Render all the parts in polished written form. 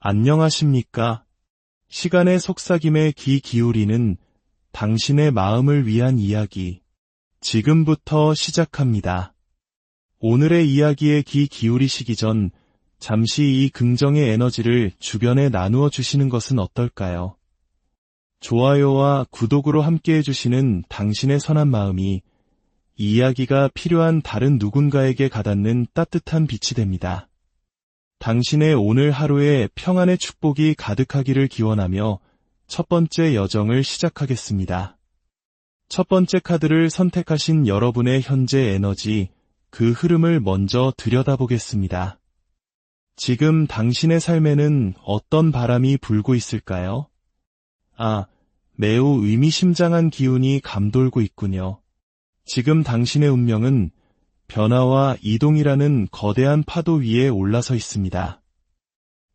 안녕하십니까? 시간의 속삭임에 귀 기울이는 당신의 마음을 위한 이야기. 지금부터 시작합니다. 오늘의 이야기에 귀 기울이시기 전 잠시 이 긍정의 에너지를 주변에 나누어 주시는 것은 어떨까요? 좋아요와 구독으로 함께해 주시는 당신의 선한 마음이 이 이야기가 필요한 다른 누군가에게 가닿는 따뜻한 빛이 됩니다. 당신의 오늘 하루에 평안의 축복이 가득하기를 기원하며 첫 번째 여정을 시작하겠습니다. 첫 번째 카드를 선택하신 여러분의 현재 에너지, 그 흐름을 먼저 들여다보겠습니다. 지금 당신의 삶에는 어떤 바람이 불고 있을까요? 매우 의미심장한 기운이 감돌고 있군요. 지금 당신의 운명은 변화와 이동이라는 거대한 파도 위에 올라서 있습니다.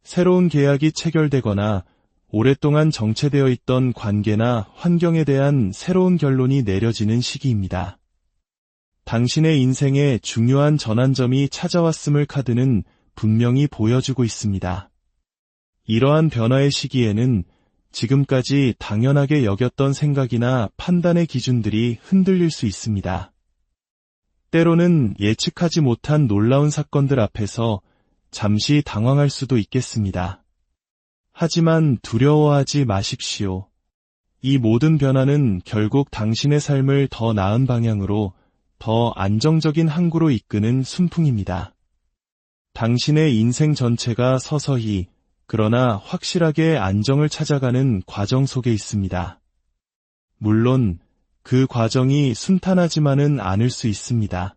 새로운 계약이 체결되거나 오랫동안 정체되어 있던 관계나 환경에 대한 새로운 결론이 내려지는 시기입니다. 당신의 인생에 중요한 전환점이 찾아왔음을 카드는 분명히 보여주고 있습니다. 이러한 변화의 시기에는 지금까지 당연하게 여겼던 생각이나 판단의 기준들이 흔들릴 수 있습니다. 때로는 예측하지 못한 놀라운 사건들 앞에서 잠시 당황할 수도 있겠습니다. 하지만 두려워하지 마십시오. 이 모든 변화는 결국 당신의 삶을 더 나은 방향으로, 더 안정적인 항구로 이끄는 순풍입니다. 당신의 인생 전체가 서서히, 그러나 확실하게 안정을 찾아가는 과정 속에 있습니다. 물론 그 과정이 순탄하지만은 않을 수 있습니다.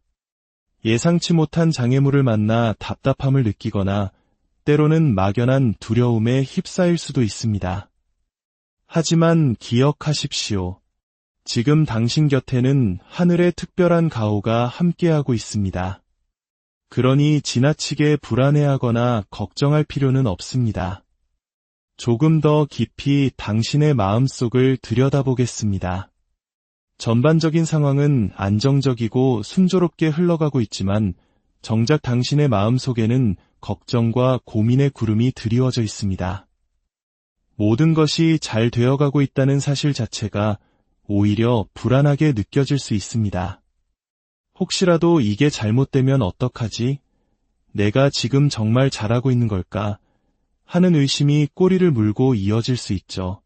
예상치 못한 장애물을 만나 답답함을 느끼거나 때로는 막연한 두려움에 휩싸일 수도 있습니다. 하지만 기억하십시오. 지금 당신 곁에는 하늘의 특별한 가호가 함께하고 있습니다. 그러니 지나치게 불안해하거나 걱정할 필요는 없습니다. 조금 더 깊이 당신의 마음속을 들여다보겠습니다. 전반적인 상황은 안정적이고 순조롭게 흘러가고 있지만 정작 당신의 마음속에는 걱정과 고민의 구름이 드리워져 있습니다. 모든 것이 잘 되어가고 있다는 사실 자체가 오히려 불안하게 느껴질 수 있습니다. 혹시라도 이게 잘못되면 어떡하지? 내가 지금 정말 잘하고 있는 걸까? 하는 의심이 꼬리를 물고 이어질 수 있죠.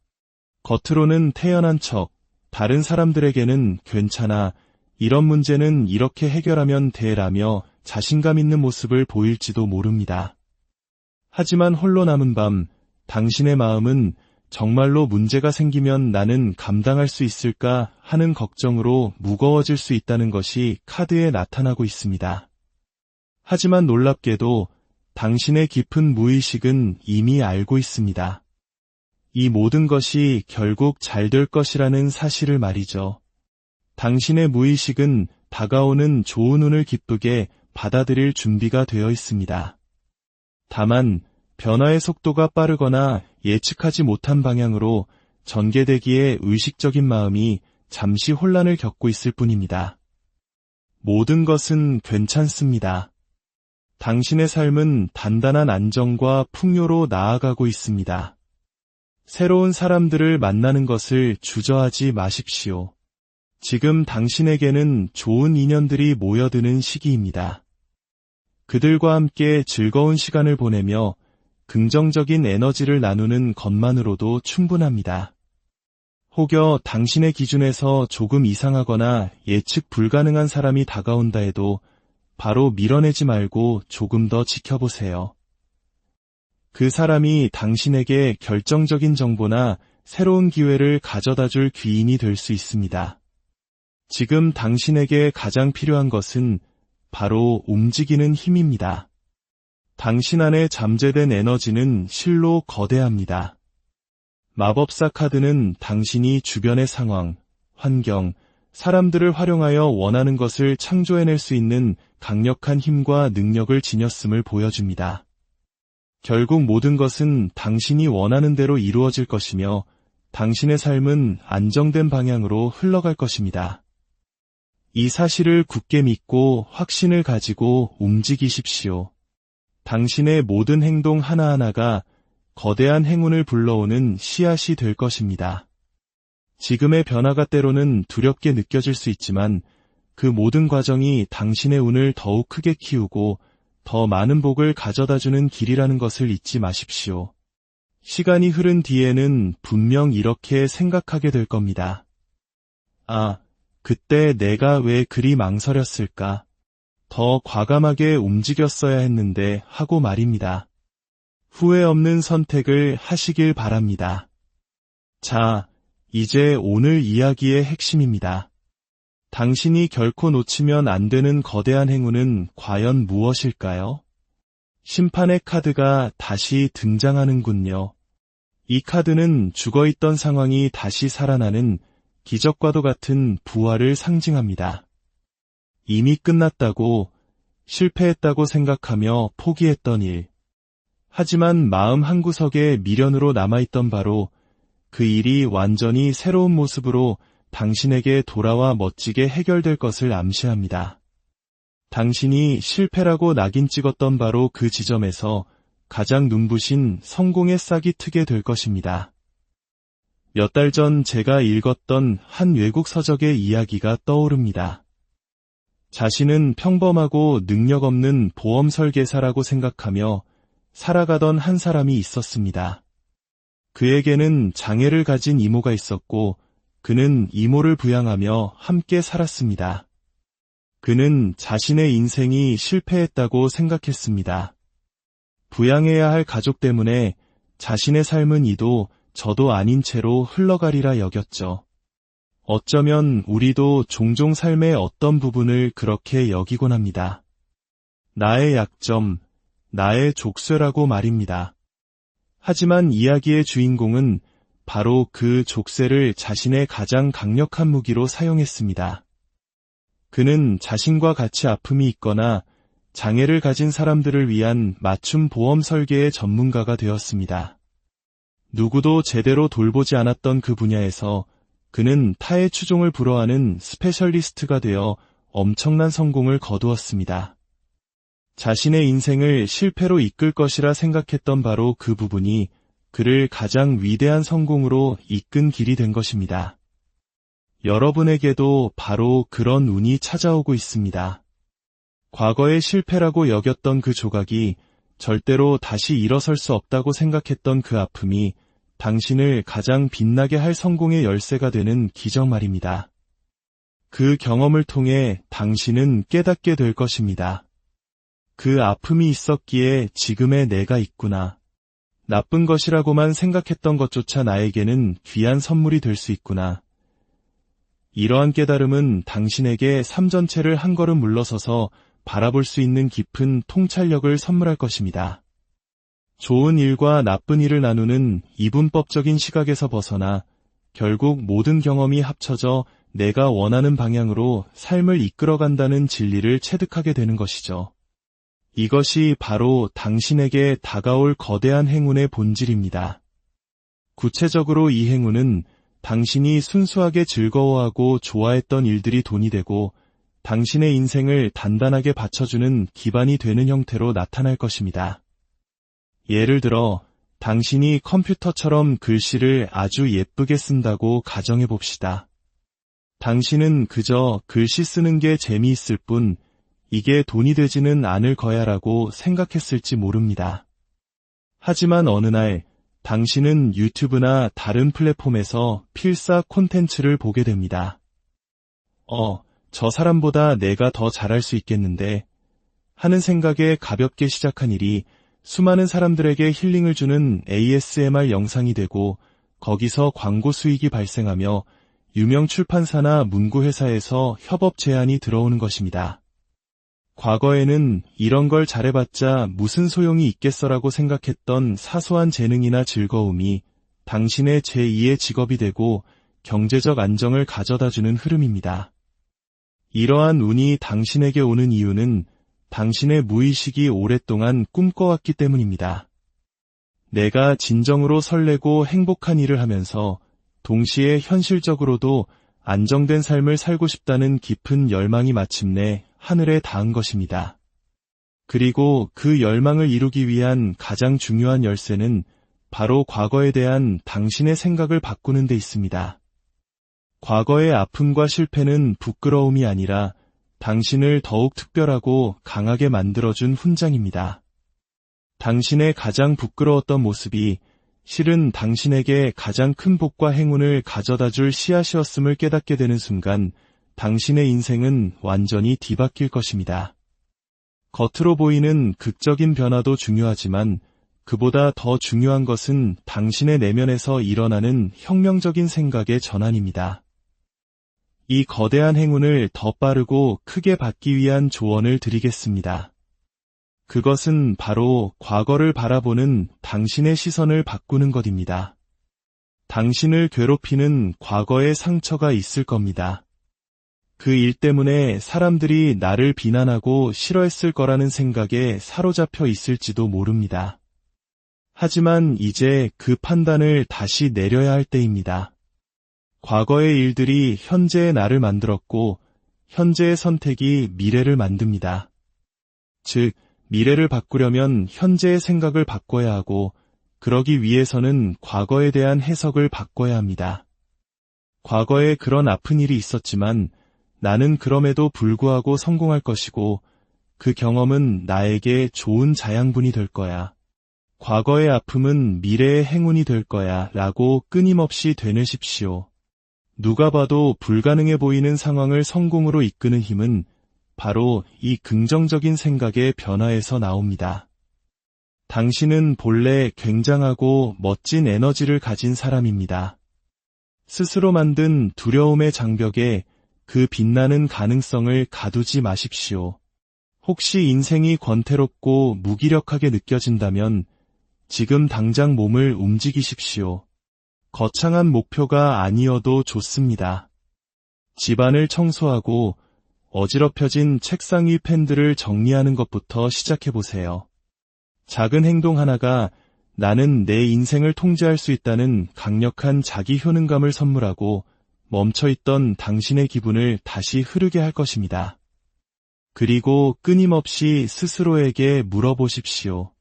겉으로는 태연한 척, 다른 사람들에게는 괜찮아, 이런 문제는 이렇게 해결하면 돼라며 자신감 있는 모습을 보일지도 모릅니다. 하지만 홀로 남은 밤, 당신의 마음은 정말로 문제가 생기면 나는 감당할 수 있을까 하는 걱정으로 무거워질 수 있다는 것이 카드에 나타나고 있습니다. 하지만 놀랍게도 당신의 깊은 무의식은 이미 알고 있습니다. 이 모든 것이 결국 잘 될 것이라는 사실을 말이죠. 당신의 무의식은 다가오는 좋은 운을 기쁘게 받아들일 준비가 되어 있습니다. 다만 변화의 속도가 빠르거나 예측하지 못한 방향으로 전개되기에 의식적인 마음이 잠시 혼란을 겪고 있을 뿐입니다. 모든 것은 괜찮습니다. 당신의 삶은 단단한 안정과 풍요로 나아가고 있습니다. 새로운 사람들을 만나는 것을 주저하지 마십시오. 지금 당신에게는 좋은 인연들이 모여드는 시기입니다. 그들과 함께 즐거운 시간을 보내며 긍정적인 에너지를 나누는 것만으로도 충분합니다. 혹여 당신의 기준에서 조금 이상하거나 예측 불가능한 사람이 다가온다 해도 바로 밀어내지 말고 조금 더 지켜보세요. 그 사람이 당신에게 결정적인 정보나 새로운 기회를 가져다줄 귀인이 될 수 있습니다. 지금 당신에게 가장 필요한 것은 바로 움직이는 힘입니다. 당신 안에 잠재된 에너지는 실로 거대합니다. 마법사 카드는 당신이 주변의 상황, 환경, 사람들을 활용하여 원하는 것을 창조해낼 수 있는 강력한 힘과 능력을 지녔음을 보여줍니다. 결국 모든 것은 당신이 원하는 대로 이루어질 것이며 당신의 삶은 안정된 방향으로 흘러갈 것입니다. 이 사실을 굳게 믿고 확신을 가지고 움직이십시오. 당신의 모든 행동 하나하나가 거대한 행운을 불러오는 씨앗이 될 것입니다. 지금의 변화가 때로는 두렵게 느껴질 수 있지만 그 모든 과정이 당신의 운을 더욱 크게 키우고 더 많은 복을 가져다주는 길이라는 것을 잊지 마십시오. 시간이 흐른 뒤에는 분명 이렇게 생각하게 될 겁니다. 아, 그때 내가 왜 그리 망설였을까? 더 과감하게 움직였어야 했는데 하고 말입니다. 후회 없는 선택을 하시길 바랍니다. 자, 이제 오늘 이야기의 핵심입니다. 당신이 결코 놓치면 안 되는 거대한 행운은 과연 무엇일까요? 심판의 카드가 다시 등장하는군요. 이 카드는 죽어있던 상황이 다시 살아나는 기적과도 같은 부활을 상징합니다. 이미 끝났다고, 실패했다고 생각하며 포기했던 일. 하지만 마음 한구석에 미련으로 남아있던 바로 그 일이 완전히 새로운 모습으로 당신에게 돌아와 멋지게 해결될 것을 암시합니다. 당신이 실패라고 낙인 찍었던 바로 그 지점에서 가장 눈부신 성공의 싹이 트게 될 것입니다. 몇 달 전 제가 읽었던 한 외국 서적의 이야기가 떠오릅니다. 자신은 평범하고 능력 없는 보험 설계사라고 생각하며 살아가던 한 사람이 있었습니다. 그에게는 장애를 가진 이모가 있었고 그는 이모를 부양하며 함께 살았습니다. 그는 자신의 인생이 실패했다고 생각했습니다. 부양해야 할 가족 때문에 자신의 삶은 이도 저도 아닌 채로 흘러가리라 여겼죠. 어쩌면 우리도 종종 삶의 어떤 부분을 그렇게 여기곤 합니다. 나의 약점, 나의 족쇄라고 말입니다. 하지만 이야기의 주인공은 바로 그 족쇄를 자신의 가장 강력한 무기로 사용했습니다. 그는 자신과 같이 아픔이 있거나 장애를 가진 사람들을 위한 맞춤 보험 설계의 전문가가 되었습니다. 누구도 제대로 돌보지 않았던 그 분야에서 그는 타의 추종을 불허하는 스페셜리스트가 되어 엄청난 성공을 거두었습니다. 자신의 인생을 실패로 이끌 것이라 생각했던 바로 그 부분이 그를 가장 위대한 성공으로 이끈 길이 된 것입니다. 여러분에게도 바로 그런 운이 찾아오고 있습니다. 과거의 실패라고 여겼던 그 조각이 절대로 다시 일어설 수 없다고 생각했던 그 아픔이 당신을 가장 빛나게 할 성공의 열쇠가 되는 기적 말입니다. 그 경험을 통해 당신은 깨닫게 될 것입니다. 그 아픔이 있었기에 지금의 내가 있구나. 나쁜 것이라고만 생각했던 것조차 나에게는 귀한 선물이 될 수 있구나. 이러한 깨달음은 당신에게 삶 전체를 한 걸음 물러서서 바라볼 수 있는 깊은 통찰력을 선물할 것입니다. 좋은 일과 나쁜 일을 나누는 이분법적인 시각에서 벗어나 결국 모든 경험이 합쳐져 내가 원하는 방향으로 삶을 이끌어간다는 진리를 체득하게 되는 것이죠. 이것이 바로 당신에게 다가올 거대한 행운의 본질입니다. 구체적으로 이 행운은 당신이 순수하게 즐거워하고 좋아했던 일들이 돈이 되고 당신의 인생을 단단하게 받쳐주는 기반이 되는 형태로 나타날 것입니다. 예를 들어 당신이 컴퓨터처럼 글씨를 아주 예쁘게 쓴다고 가정해 봅시다. 당신은 그저 글씨 쓰는 게 재미있을 뿐 이게 돈이 되지는 않을 거야라고 생각했을지 모릅니다. 하지만 어느 날 당신은 유튜브나 다른 플랫폼에서 필사 콘텐츠를 보게 됩니다. 저 사람보다 내가 더 잘할 수 있겠는데 하는 생각에 가볍게 시작한 일이 수많은 사람들에게 힐링을 주는 ASMR 영상이 되고 거기서 광고 수익이 발생하며 유명 출판사나 문구회사에서 협업 제안이 들어오는 것입니다. 과거에는 이런 걸 잘해봤자 무슨 소용이 있겠어라고 생각했던 사소한 재능이나 즐거움이 당신의 제2의 직업이 되고 경제적 안정을 가져다주는 흐름입니다. 이러한 운이 당신에게 오는 이유는 당신의 무의식이 오랫동안 꿈꿔왔기 때문입니다. 내가 진정으로 설레고 행복한 일을 하면서 동시에 현실적으로도 안정된 삶을 살고 싶다는 깊은 열망이 마침내 하늘에 닿은 것입니다. 그리고 그 열망을 이루기 위한 가장 중요한 열쇠는 바로 과거에 대한 당신의 생각을 바꾸는 데 있습니다. 과거의 아픔과 실패는 부끄러움이 아니라 당신을 더욱 특별하고 강하게 만들어준 훈장입니다. 당신의 가장 부끄러웠던 모습이 실은 당신에게 가장 큰 복과 행운을 가져다줄 씨앗이었음을 깨닫게 되는 순간 당신의 인생은 완전히 뒤바뀔 것입니다. 겉으로 보이는 극적인 변화도 중요하지만 그보다 더 중요한 것은 당신의 내면에서 일어나는 혁명적인 생각의 전환입니다. 이 거대한 행운을 더 빠르고 크게 받기 위한 조언을 드리겠습니다. 그것은 바로 과거를 바라보는 당신의 시선을 바꾸는 것입니다. 당신을 괴롭히는 과거의 상처가 있을 겁니다. 그 일 때문에 사람들이 나를 비난하고 싫어했을 거라는 생각에 사로잡혀 있을지도 모릅니다. 하지만 이제 그 판단을 다시 내려야 할 때입니다. 과거의 일들이 현재의 나를 만들었고 현재의 선택이 미래를 만듭니다. 즉, 미래를 바꾸려면 현재의 생각을 바꿔야 하고 그러기 위해서는 과거에 대한 해석을 바꿔야 합니다. 과거에 그런 아픈 일이 있었지만 나는 그럼에도 불구하고 성공할 것이고 그 경험은 나에게 좋은 자양분이 될 거야. 과거의 아픔은 미래의 행운이 될 거야 라고 끊임없이 되뇌십시오. 누가 봐도 불가능해 보이는 상황을 성공으로 이끄는 힘은 바로 이 긍정적인 생각의 변화에서 나옵니다. 당신은 본래 굉장하고 멋진 에너지를 가진 사람입니다. 스스로 만든 두려움의 장벽에 그 빛나는 가능성을 가두지 마십시오. 혹시 인생이 권태롭고 무기력하게 느껴진다면 지금 당장 몸을 움직이십시오. 거창한 목표가 아니어도 좋습니다. 집안을 청소하고 어지럽혀진 책상 위 펜들을 정리하는 것부터 시작해보세요. 작은 행동 하나가 나는 내 인생을 통제할 수 있다는 강력한 자기 효능감을 선물하고 멈춰있던 당신의 기분을 다시 흐르게 할 것입니다. 그리고 끊임없이 스스로에게 물어보십시오.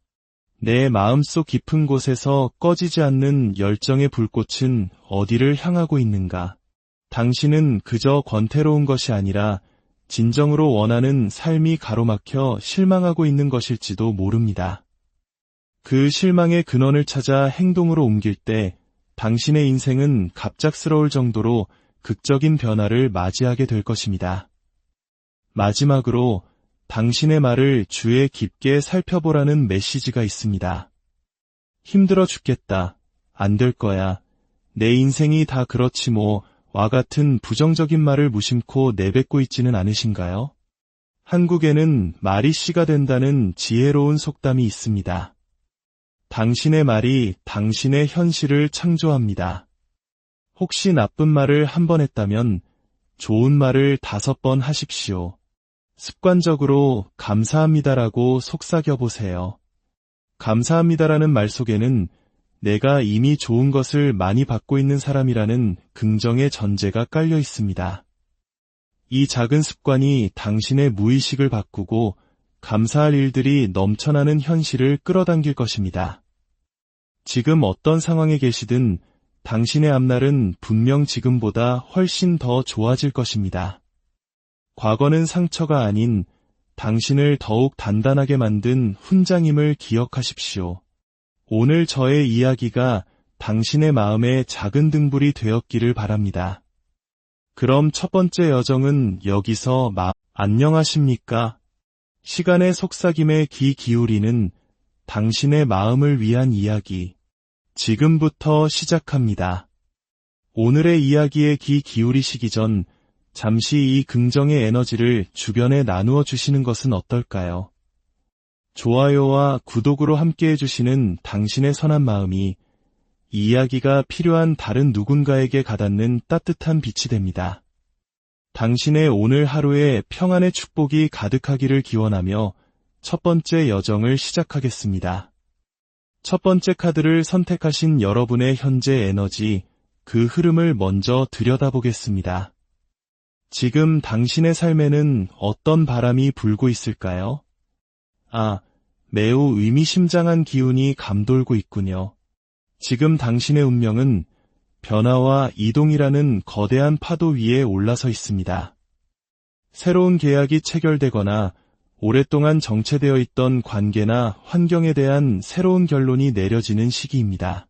내 마음속 깊은 곳에서 꺼지지 않는 열정의 불꽃은 어디를 향하고 있는가? 당신은 그저 권태로운 것이 아니라 진정으로 원하는 삶이 가로막혀 실망하고 있는 것일지도 모릅니다. 그 실망의 근원을 찾아 행동으로 옮길 때 당신의 인생은 갑작스러울 정도로 극적인 변화를 맞이하게 될 것입니다. 마지막으로 당신의 말을 주의 깊게 살펴보라는 메시지가 있습니다. 힘들어 죽겠다. 안 될 거야. 내 인생이 다 그렇지 뭐. 와 같은 부정적인 말을 무심코 내뱉고 있지는 않으신가요? 한국에는 말이 씨가 된다는 지혜로운 속담이 있습니다. 당신의 말이 당신의 현실을 창조합니다. 혹시 나쁜 말을 한 번 했다면 좋은 말을 5번 하십시오. 습관적으로 감사합니다라고 속삭여보세요. 감사합니다라는 말 속에는 내가 이미 좋은 것을 많이 받고 있는 사람이라는 긍정의 전제가 깔려 있습니다. 이 작은 습관이 당신의 무의식을 바꾸고 감사할 일들이 넘쳐나는 현실을 끌어당길 것입니다. 지금 어떤 상황에 계시든 당신의 앞날은 분명 지금보다 훨씬 더 좋아질 것입니다. 과거는 상처가 아닌 당신을 더욱 단단하게 만든 훈장임을 기억하십시오. 오늘 저의 이야기가 당신의 마음에 작은 등불이 되었기를 바랍니다. 그럼 첫 번째 여정은 여기서 안녕하십니까? 시간의 속삭임에 귀 기울이는 당신의 마음을 위한 이야기. 지금부터 시작합니다. 오늘의 이야기에 귀 기울이시기 전 잠시 이 긍정의 에너지를 주변에 나누어 주시는 것은 어떨까요? 좋아요와 구독으로 함께해 주시는 당신의 선한 마음이 이 이야기가 필요한 다른 누군가에게 가닿는 따뜻한 빛이 됩니다. 당신의 오늘 하루에 평안의 축복이 가득하기를 기원하며 첫 번째 여정을 시작하겠습니다. 첫 번째 카드를 선택하신 여러분의 현재 에너지, 그 흐름을 먼저 들여다보겠습니다. 지금 당신의 삶에는 어떤 바람이 불고 있을까요? 매우 의미심장한 기운이 감돌고 있군요. 지금 당신의 운명은 변화와 이동이라는 거대한 파도 위에 올라서 있습니다. 새로운 계약이 체결되거나 오랫동안 정체되어 있던 관계나 환경에 대한 새로운 결론이 내려지는 시기입니다.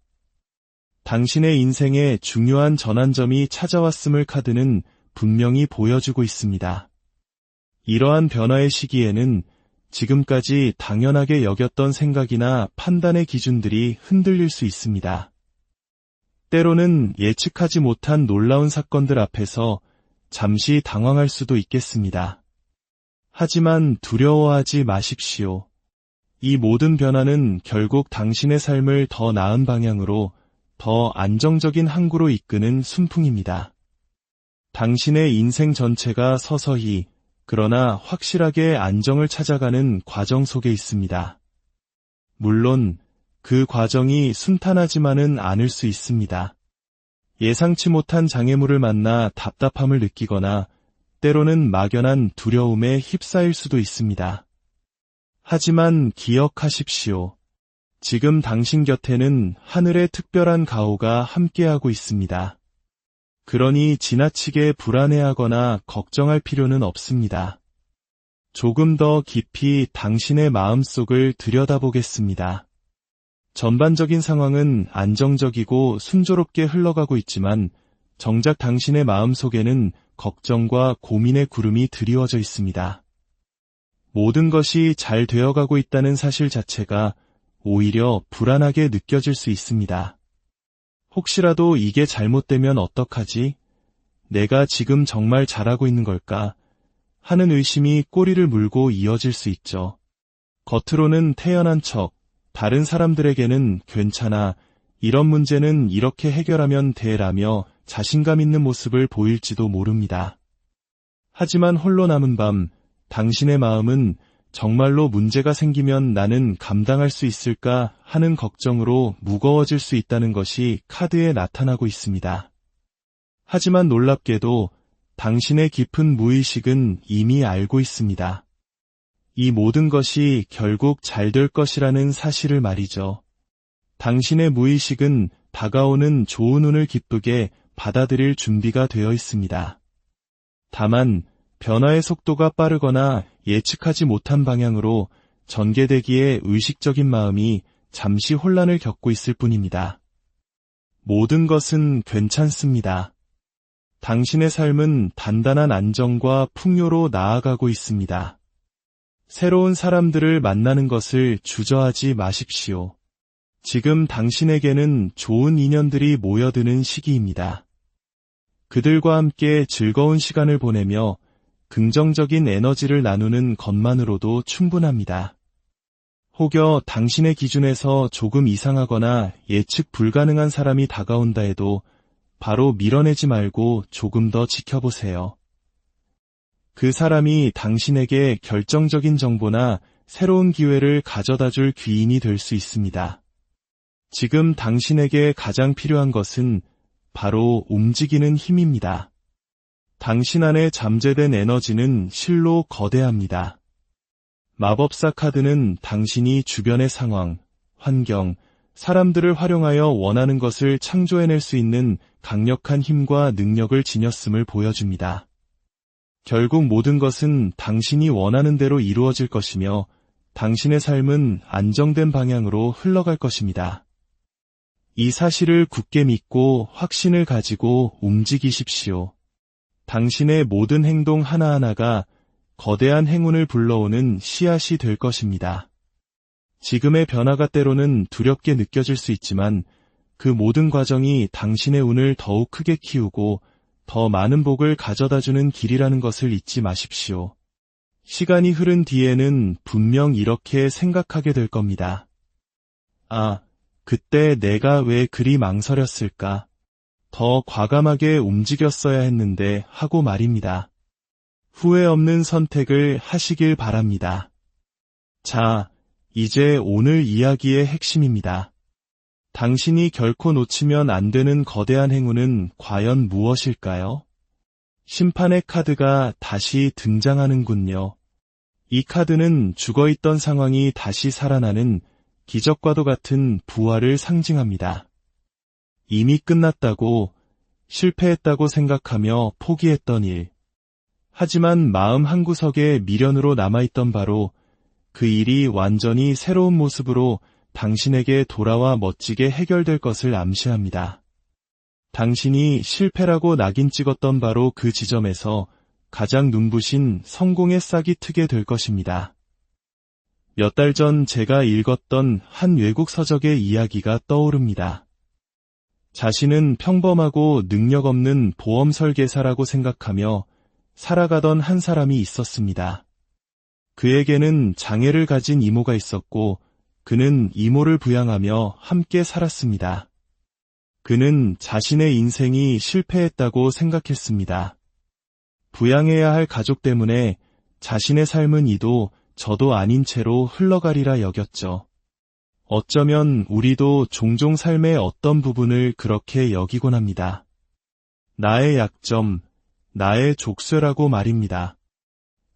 당신의 인생에 중요한 전환점이 찾아왔음을 카드는 분명히 보여주고 있습니다. 이러한 변화의 시기에는 지금까지 당연하게 여겼던 생각이나 판단의 기준들이 흔들릴 수 있습니다. 때로는 예측하지 못한 놀라운 사건들 앞에서 잠시 당황할 수도 있겠습니다. 하지만 두려워하지 마십시오. 이 모든 변화는 결국 당신의 삶을 더 나은 방향으로, 더 안정적인 항구로 이끄는 순풍입니다. 당신의 인생 전체가 서서히, 그러나 확실하게 안정을 찾아가는 과정 속에 있습니다. 물론 그 과정이 순탄하지만은 않을 수 있습니다. 예상치 못한 장애물을 만나 답답함을 느끼거나 때로는 막연한 두려움에 휩싸일 수도 있습니다. 하지만 기억하십시오. 지금 당신 곁에는 하늘의 특별한 가호가 함께하고 있습니다. 그러니 지나치게 불안해하거나 걱정할 필요는 없습니다. 조금 더 깊이 당신의 마음속을 들여다보겠습니다. 전반적인 상황은 안정적이고 순조롭게 흘러가고 있지만 정작 당신의 마음속에는 걱정과 고민의 구름이 드리워져 있습니다. 모든 것이 잘 되어가고 있다는 사실 자체가 오히려 불안하게 느껴질 수 있습니다. 혹시라도 이게 잘못되면 어떡하지? 내가 지금 정말 잘하고 있는 걸까? 하는 의심이 꼬리를 물고 이어질 수 있죠. 겉으로는 태연한 척, 다른 사람들에게는 괜찮아, 이런 문제는 이렇게 해결하면 돼라며 자신감 있는 모습을 보일지도 모릅니다. 하지만 홀로 남은 밤, 당신의 마음은 정말로 문제가 생기면 나는 감당할 수 있을까 하는 걱정으로 무거워질 수 있다는 것이 카드에 나타나고 있습니다. 하지만 놀랍게도 당신의 깊은 무의식은 이미 알고 있습니다. 이 모든 것이 결국 잘 될 것이라는 사실을 말이죠. 당신의 무의식은 다가오는 좋은 운을 기쁘게 받아들일 준비가 되어 있습니다. 다만 변화의 속도가 빠르거나 예측하지 못한 방향으로 전개되기에 의식적인 마음이 잠시 혼란을 겪고 있을 뿐입니다. 모든 것은 괜찮습니다. 당신의 삶은 단단한 안정과 풍요로 나아가고 있습니다. 새로운 사람들을 만나는 것을 주저하지 마십시오. 지금 당신에게는 좋은 인연들이 모여드는 시기입니다. 그들과 함께 즐거운 시간을 보내며 긍정적인 에너지를 나누는 것만으로도 충분합니다. 혹여 당신의 기준에서 조금 이상하거나 예측 불가능한 사람이 다가온다 해도 바로 밀어내지 말고 조금 더 지켜보세요. 그 사람이 당신에게 결정적인 정보나 새로운 기회를 가져다줄 귀인이 될 수 있습니다. 지금 당신에게 가장 필요한 것은 바로 움직이는 힘입니다. 당신 안에 잠재된 에너지는 실로 거대합니다. 마법사 카드는 당신이 주변의 상황, 환경, 사람들을 활용하여 원하는 것을 창조해낼 수 있는 강력한 힘과 능력을 지녔음을 보여줍니다. 결국 모든 것은 당신이 원하는 대로 이루어질 것이며 당신의 삶은 안정된 방향으로 흘러갈 것입니다. 이 사실을 굳게 믿고 확신을 가지고 움직이십시오. 당신의 모든 행동 하나하나가 거대한 행운을 불러오는 씨앗이 될 것입니다. 지금의 변화가 때로는 두렵게 느껴질 수 있지만 그 모든 과정이 당신의 운을 더욱 크게 키우고 더 많은 복을 가져다주는 길이라는 것을 잊지 마십시오. 시간이 흐른 뒤에는 분명 이렇게 생각하게 될 겁니다. 아, 그때 내가 왜 그리 망설였을까? 더 과감하게 움직였어야 했는데 하고 말입니다. 후회 없는 선택을 하시길 바랍니다. 자, 이제 오늘 이야기의 핵심입니다. 당신이 결코 놓치면 안 되는 거대한 행운은 과연 무엇일까요? 심판의 카드가 다시 등장하는군요. 이 카드는 죽어있던 상황이 다시 살아나는 기적과도 같은 부활을 상징합니다. 이미 끝났다고, 실패했다고 생각하며 포기했던 일. 하지만 마음 한구석에 미련으로 남아있던 바로 그 일이 완전히 새로운 모습으로 당신에게 돌아와 멋지게 해결될 것을 암시합니다. 당신이 실패라고 낙인 찍었던 바로 그 지점에서 가장 눈부신 성공의 싹이 트게 될 것입니다. 몇 달 전 제가 읽었던 한 외국 서적의 이야기가 떠오릅니다. 자신은 평범하고 능력 없는 보험 설계사라고 생각하며 살아가던 한 사람이 있었습니다. 그에게는 장애를 가진 이모가 있었고 그는 이모를 부양하며 함께 살았습니다. 그는 자신의 인생이 실패했다고 생각했습니다. 부양해야 할 가족 때문에 자신의 삶은 이도 저도 아닌 채로 흘러가리라 여겼죠. 어쩌면 우리도 종종 삶의 어떤 부분을 그렇게 여기곤 합니다. 나의 약점, 나의 족쇄라고 말입니다.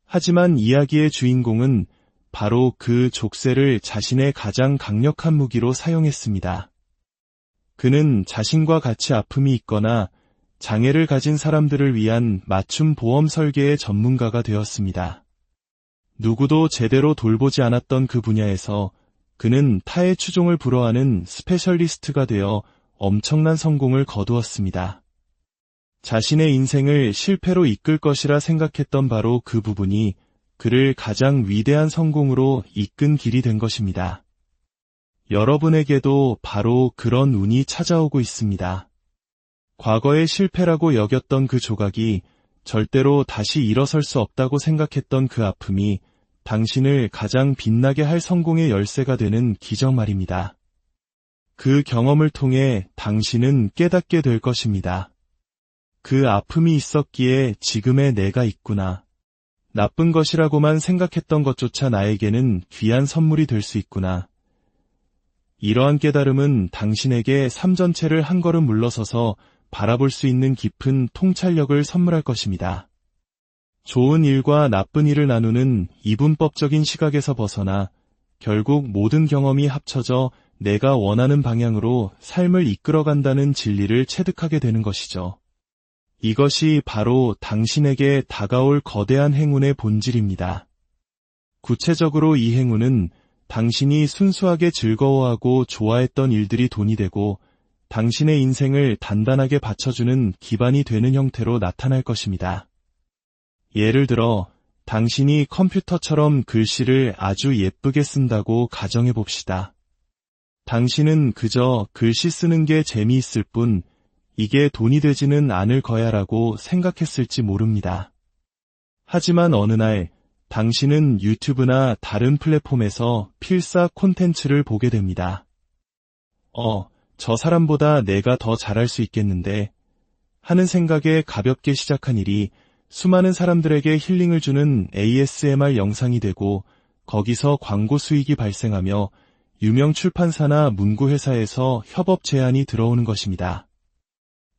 하지만 이야기의 주인공은 바로 그 족쇄를 자신의 가장 강력한 무기로 사용했습니다. 그는 자신과 같이 아픔이 있거나 장애를 가진 사람들을 위한 맞춤 보험 설계의 전문가가 되었습니다. 누구도 제대로 돌보지 않았던 그 분야에서 그는 타의 추종을 불허하는 스페셜리스트가 되어 엄청난 성공을 거두었습니다. 자신의 인생을 실패로 이끌 것이라 생각했던 바로 그 부분이 그를 가장 위대한 성공으로 이끈 길이 된 것입니다. 여러분에게도 바로 그런 운이 찾아오고 있습니다. 과거의 실패라고 여겼던 그 조각이 절대로 다시 일어설 수 없다고 생각했던 그 아픔이 당신을 가장 빛나게 할 성공의 열쇠가 되는 기적 말입니다. 그 경험을 통해 당신은 깨닫게 될 것입니다. 그 아픔이 있었기에 지금의 내가 있구나. 나쁜 것이라고만 생각했던 것조차 나에게는 귀한 선물이 될 수 있구나. 이러한 깨달음은 당신에게 삶 전체를 한 걸음 물러서서 바라볼 수 있는 깊은 통찰력을 선물할 것입니다. 좋은 일과 나쁜 일을 나누는 이분법적인 시각에서 벗어나 결국 모든 경험이 합쳐져 내가 원하는 방향으로 삶을 이끌어간다는 진리를 체득하게 되는 것이죠. 이것이 바로 당신에게 다가올 거대한 행운의 본질입니다. 구체적으로 이 행운은 당신이 순수하게 즐거워하고 좋아했던 일들이 돈이 되고 당신의 인생을 단단하게 받쳐주는 기반이 되는 형태로 나타날 것입니다. 예를 들어 당신이 컴퓨터처럼 글씨를 아주 예쁘게 쓴다고 가정해 봅시다. 당신은 그저 글씨 쓰는 게 재미있을 뿐 이게 돈이 되지는 않을 거야라고 생각했을지 모릅니다. 하지만 어느 날 당신은 유튜브나 다른 플랫폼에서 필사 콘텐츠를 보게 됩니다. 저 사람보다 내가 더 잘할 수 있겠는데 하는 생각에 가볍게 시작한 일이 수많은 사람들에게 힐링을 주는 ASMR 영상이 되고 거기서 광고 수익이 발생하며 유명 출판사나 문구회사에서 협업 제안이 들어오는 것입니다.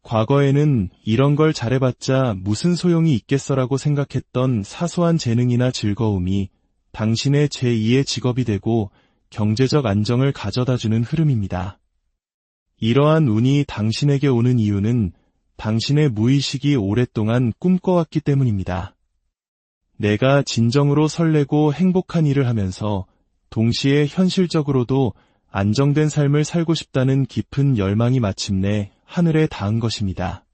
과거에는 이런 걸 잘해봤자 무슨 소용이 있겠어라고 생각했던 사소한 재능이나 즐거움이 당신의 제2의 직업이 되고 경제적 안정을 가져다주는 흐름입니다. 이러한 운이 당신에게 오는 이유는 당신의 무의식이 오랫동안 꿈꿔왔기 때문입니다. 내가 진정으로 설레고 행복한 일을 하면서 동시에 현실적으로도 안정된 삶을 살고 싶다는 깊은 열망이 마침내 하늘에 닿은 것입니다.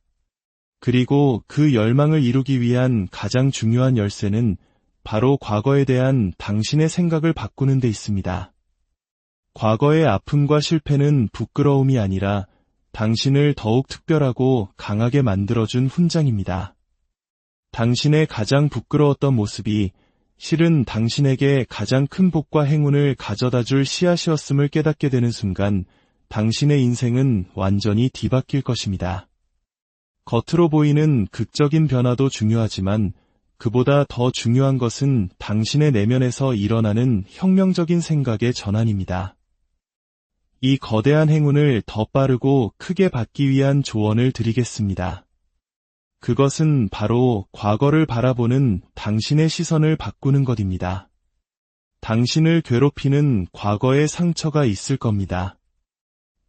그리고 그 열망을 이루기 위한 가장 중요한 열쇠는 바로 과거에 대한 당신의 생각을 바꾸는 데 있습니다. 과거의 아픔과 실패는 부끄러움이 아니라 당신을 더욱 특별하고 강하게 만들어준 훈장입니다. 당신의 가장 부끄러웠던 모습이 실은 당신에게 가장 큰 복과 행운을 가져다줄 씨앗이었음을 깨닫게 되는 순간 당신의 인생은 완전히 뒤바뀔 것입니다. 겉으로 보이는 극적인 변화도 중요하지만 그보다 더 중요한 것은 당신의 내면에서 일어나는 혁명적인 생각의 전환입니다. 이 거대한 행운을 더 빠르고 크게 받기 위한 조언을 드리겠습니다. 그것은 바로 과거를 바라보는 당신의 시선을 바꾸는 것입니다. 당신을 괴롭히는 과거의 상처가 있을 겁니다.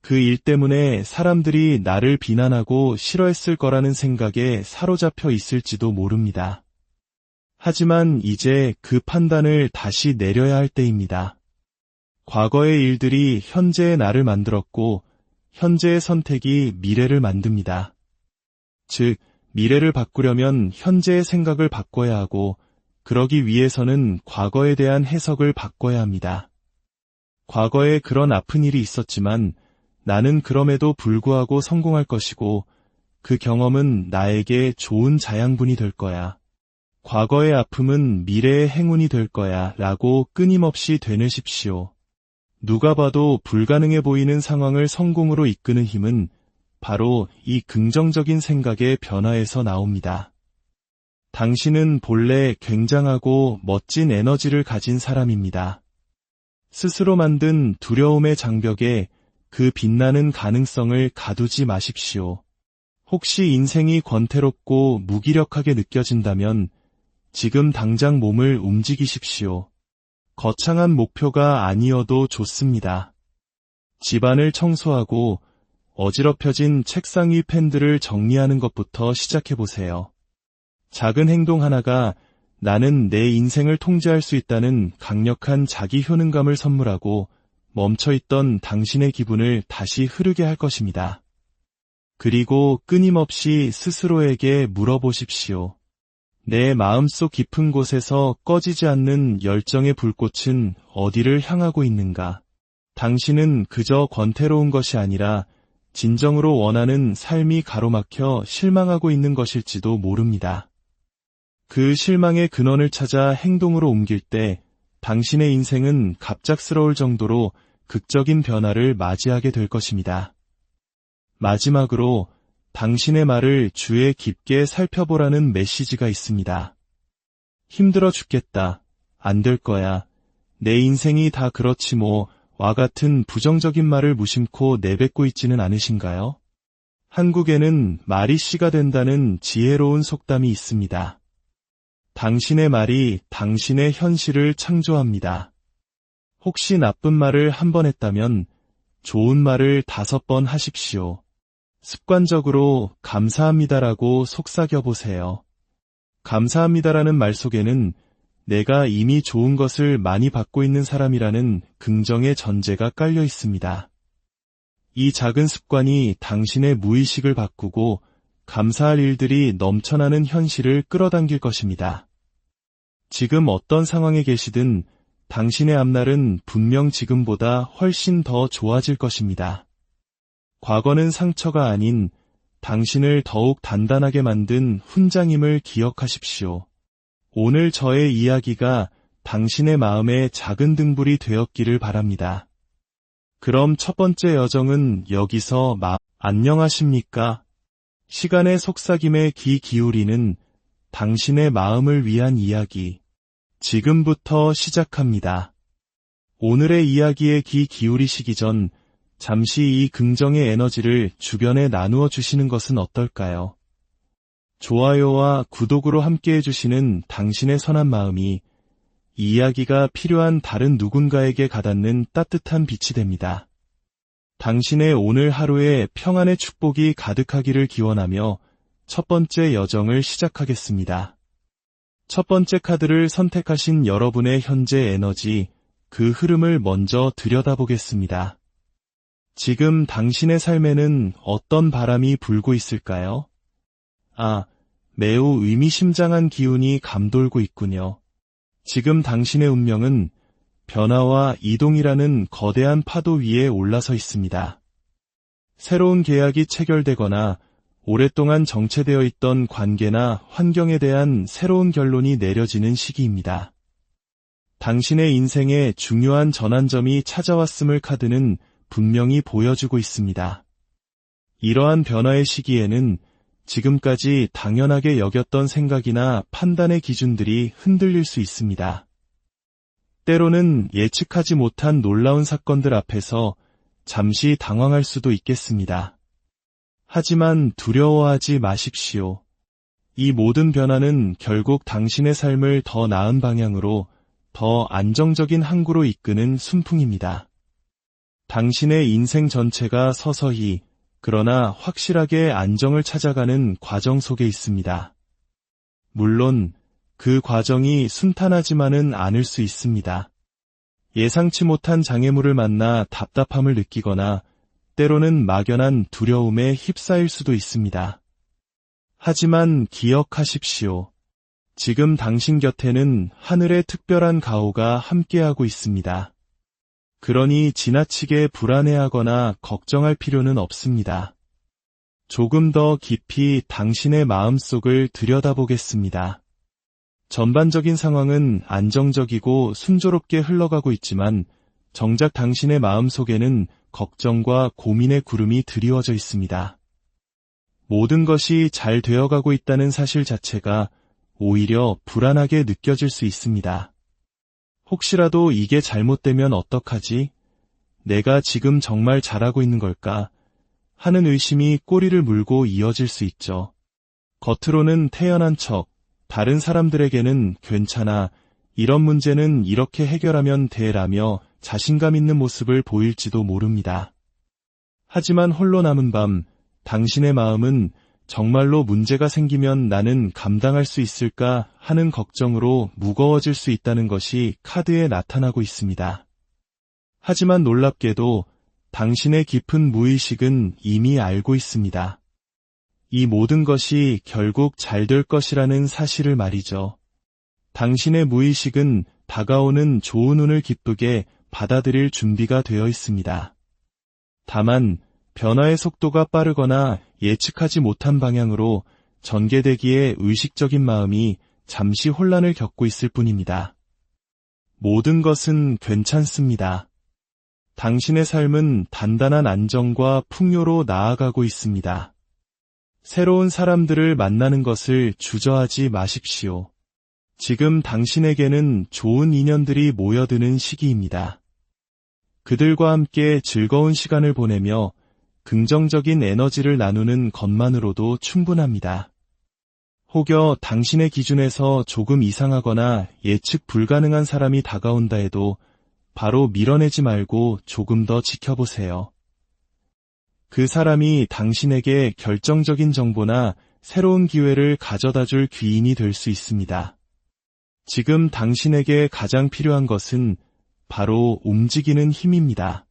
그 일 때문에 사람들이 나를 비난하고 싫어했을 거라는 생각에 사로잡혀 있을지도 모릅니다. 하지만 이제 그 판단을 다시 내려야 할 때입니다. 과거의 일들이 현재의 나를 만들었고, 현재의 선택이 미래를 만듭니다. 즉, 미래를 바꾸려면 현재의 생각을 바꿔야 하고, 그러기 위해서는 과거에 대한 해석을 바꿔야 합니다. 과거에 그런 아픈 일이 있었지만 나는 그럼에도 불구하고 성공할 것이고 그 경험은 나에게 좋은 자양분이 될 거야. 과거의 아픔은 미래의 행운이 될 거야 라고 끊임없이 되뇌십시오. 누가 봐도 불가능해 보이는 상황을 성공으로 이끄는 힘은 바로 이 긍정적인 생각의 변화에서 나옵니다. 당신은 본래 굉장하고 멋진 에너지를 가진 사람입니다. 스스로 만든 두려움의 장벽에 그 빛나는 가능성을 가두지 마십시오. 혹시 인생이 권태롭고 무기력하게 느껴진다면 지금 당장 몸을 움직이십시오. 거창한 목표가 아니어도 좋습니다. 집안을 청소하고 어지럽혀진 책상 위 펜들을 정리하는 것부터 시작해보세요. 작은 행동 하나가 나는 내 인생을 통제할 수 있다는 강력한 자기 효능감을 선물하고 멈춰있던 당신의 기분을 다시 흐르게 할 것입니다. 그리고 끊임없이 스스로에게 물어보십시오. 내 마음속 깊은 곳에서 꺼지지 않는 열정의 불꽃은 어디를 향하고 있는가? 당신은 그저 권태로운 것이 아니라 진정으로 원하는 삶이 가로막혀 실망하고 있는 것일지도 모릅니다. 그 실망의 근원을 찾아 행동으로 옮길 때 당신의 인생은 갑작스러울 정도로 극적인 변화를 맞이하게 될 것입니다. 마지막으로 당신의 말을 주의 깊게 살펴보라는 메시지가 있습니다. 힘들어 죽겠다. 안 될 거야. 내 인생이 다 그렇지 뭐 와 같은 부정적인 말을 무심코 내뱉고 있지는 않으신가요? 한국에는 말이 씨가 된다는 지혜로운 속담이 있습니다. 당신의 말이 당신의 현실을 창조합니다. 혹시 나쁜 말을 한 번 했다면 좋은 말을 5번 하십시오. 습관적으로 감사합니다라고 속삭여보세요. 감사합니다라는 말 속에는 내가 이미 좋은 것을 많이 받고 있는 사람이라는 긍정의 전제가 깔려 있습니다. 이 작은 습관이 당신의 무의식을 바꾸고 감사할 일들이 넘쳐나는 현실을 끌어당길 것입니다. 지금 어떤 상황에 계시든 당신의 앞날은 분명 지금보다 훨씬 더 좋아질 것입니다. 과거는 상처가 아닌 당신을 더욱 단단하게 만든 훈장임을 기억하십시오. 오늘 저의 이야기가 당신의 마음의 작은 등불이 되었기를 바랍니다. 그럼 첫 번째 여정은 여기서 안녕하십니까? 시간의 속삭임에 귀 기울이는 당신의 마음을 위한 이야기. 지금부터 시작합니다. 오늘의 이야기에 귀 기울이시기 전 잠시 이 긍정의 에너지를 주변에 나누어 주시는 것은 어떨까요? 좋아요와 구독으로 함께해 주시는 당신의 선한 마음이 이 이야기가 필요한 다른 누군가에게 가닿는 따뜻한 빛이 됩니다. 당신의 오늘 하루에 평안의 축복이 가득하기를 기원하며 첫 번째 여정을 시작하겠습니다. 첫 번째 카드를 선택하신 여러분의 현재 에너지, 그 흐름을 먼저 들여다보겠습니다. 지금 당신의 삶에는 어떤 바람이 불고 있을까요? 매우 의미심장한 기운이 감돌고 있군요. 지금 당신의 운명은 변화와 이동이라는 거대한 파도 위에 올라서 있습니다. 새로운 계약이 체결되거나 오랫동안 정체되어 있던 관계나 환경에 대한 새로운 결론이 내려지는 시기입니다. 당신의 인생에 중요한 전환점이 찾아왔음을 카드는 분명히 보여주고 있습니다. 이러한 변화의 시기에는 지금까지 당연하게 여겼던 생각이나 판단의 기준들이 흔들릴 수 있습니다. 때로는 예측하지 못한 놀라운 사건들 앞에서 잠시 당황할 수도 있겠습니다. 하지만 두려워하지 마십시오. 이 모든 변화는 결국 당신의 삶을 더 나은 방향으로, 더 안정적인 항구로 이끄는 순풍입니다. 당신의 인생 전체가 서서히, 그러나 확실하게 안정을 찾아가는 과정 속에 있습니다. 물론 그 과정이 순탄하지만은 않을 수 있습니다. 예상치 못한 장애물을 만나 답답함을 느끼거나 때로는 막연한 두려움에 휩싸일 수도 있습니다. 하지만 기억하십시오. 지금 당신 곁에는 하늘의 특별한 가호가 함께하고 있습니다. 그러니 지나치게 불안해하거나 걱정할 필요는 없습니다. 조금 더 깊이 당신의 마음속을 들여다보겠습니다. 전반적인 상황은 안정적이고 순조롭게 흘러가고 있지만 정작 당신의 마음속에는 걱정과 고민의 구름이 드리워져 있습니다. 모든 것이 잘 되어가고 있다는 사실 자체가 오히려 불안하게 느껴질 수 있습니다. 혹시라도 이게 잘못되면 어떡하지? 내가 지금 정말 잘하고 있는 걸까? 하는 의심이 꼬리를 물고 이어질 수 있죠. 겉으로는 태연한 척, 다른 사람들에게는 괜찮아, 이런 문제는 이렇게 해결하면 돼라며 자신감 있는 모습을 보일지도 모릅니다. 하지만 홀로 남은 밤, 당신의 마음은 정말로 문제가 생기면 나는 감당할 수 있을까 하는 걱정으로 무거워질 수 있다는 것이 카드에 나타나고 있습니다. 하지만 놀랍게도 당신의 깊은 무의식은 이미 알고 있습니다. 이 모든 것이 결국 잘 될 것이라는 사실을 말이죠. 당신의 무의식은 다가오는 좋은 운을 기쁘게 받아들일 준비가 되어 있습니다. 다만 변화의 속도가 빠르거나 예측하지 못한 방향으로 전개되기에 의식적인 마음이 잠시 혼란을 겪고 있을 뿐입니다. 모든 것은 괜찮습니다. 당신의 삶은 단단한 안정과 풍요로 나아가고 있습니다. 새로운 사람들을 만나는 것을 주저하지 마십시오. 지금 당신에게는 좋은 인연들이 모여드는 시기입니다. 그들과 함께 즐거운 시간을 보내며 긍정적인 에너지를 나누는 것만으로도 충분합니다. 혹여 당신의 기준에서 조금 이상하거나 예측 불가능한 사람이 다가온다 해도 바로 밀어내지 말고 조금 더 지켜보세요. 그 사람이 당신에게 결정적인 정보나 새로운 기회를 가져다줄 귀인이 될 수 있습니다. 지금 당신에게 가장 필요한 것은 바로 움직이는 힘입니다.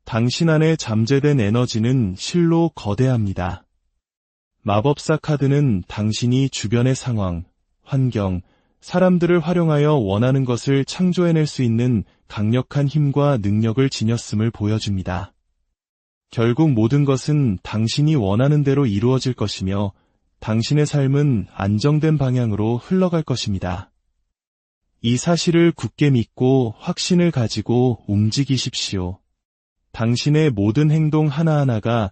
당신 안에 잠재된 에너지는 실로 거대합니다. 마법사 카드는 당신이 주변의 상황, 환경, 사람들을 활용하여 원하는 것을 창조해낼 수 있는 강력한 힘과 능력을 지녔음을 보여줍니다. 결국 모든 것은 당신이 원하는 대로 이루어질 것이며 당신의 삶은 안정된 방향으로 흘러갈 것입니다. 이 사실을 굳게 믿고 확신을 가지고 움직이십시오. 당신의 모든 행동 하나하나가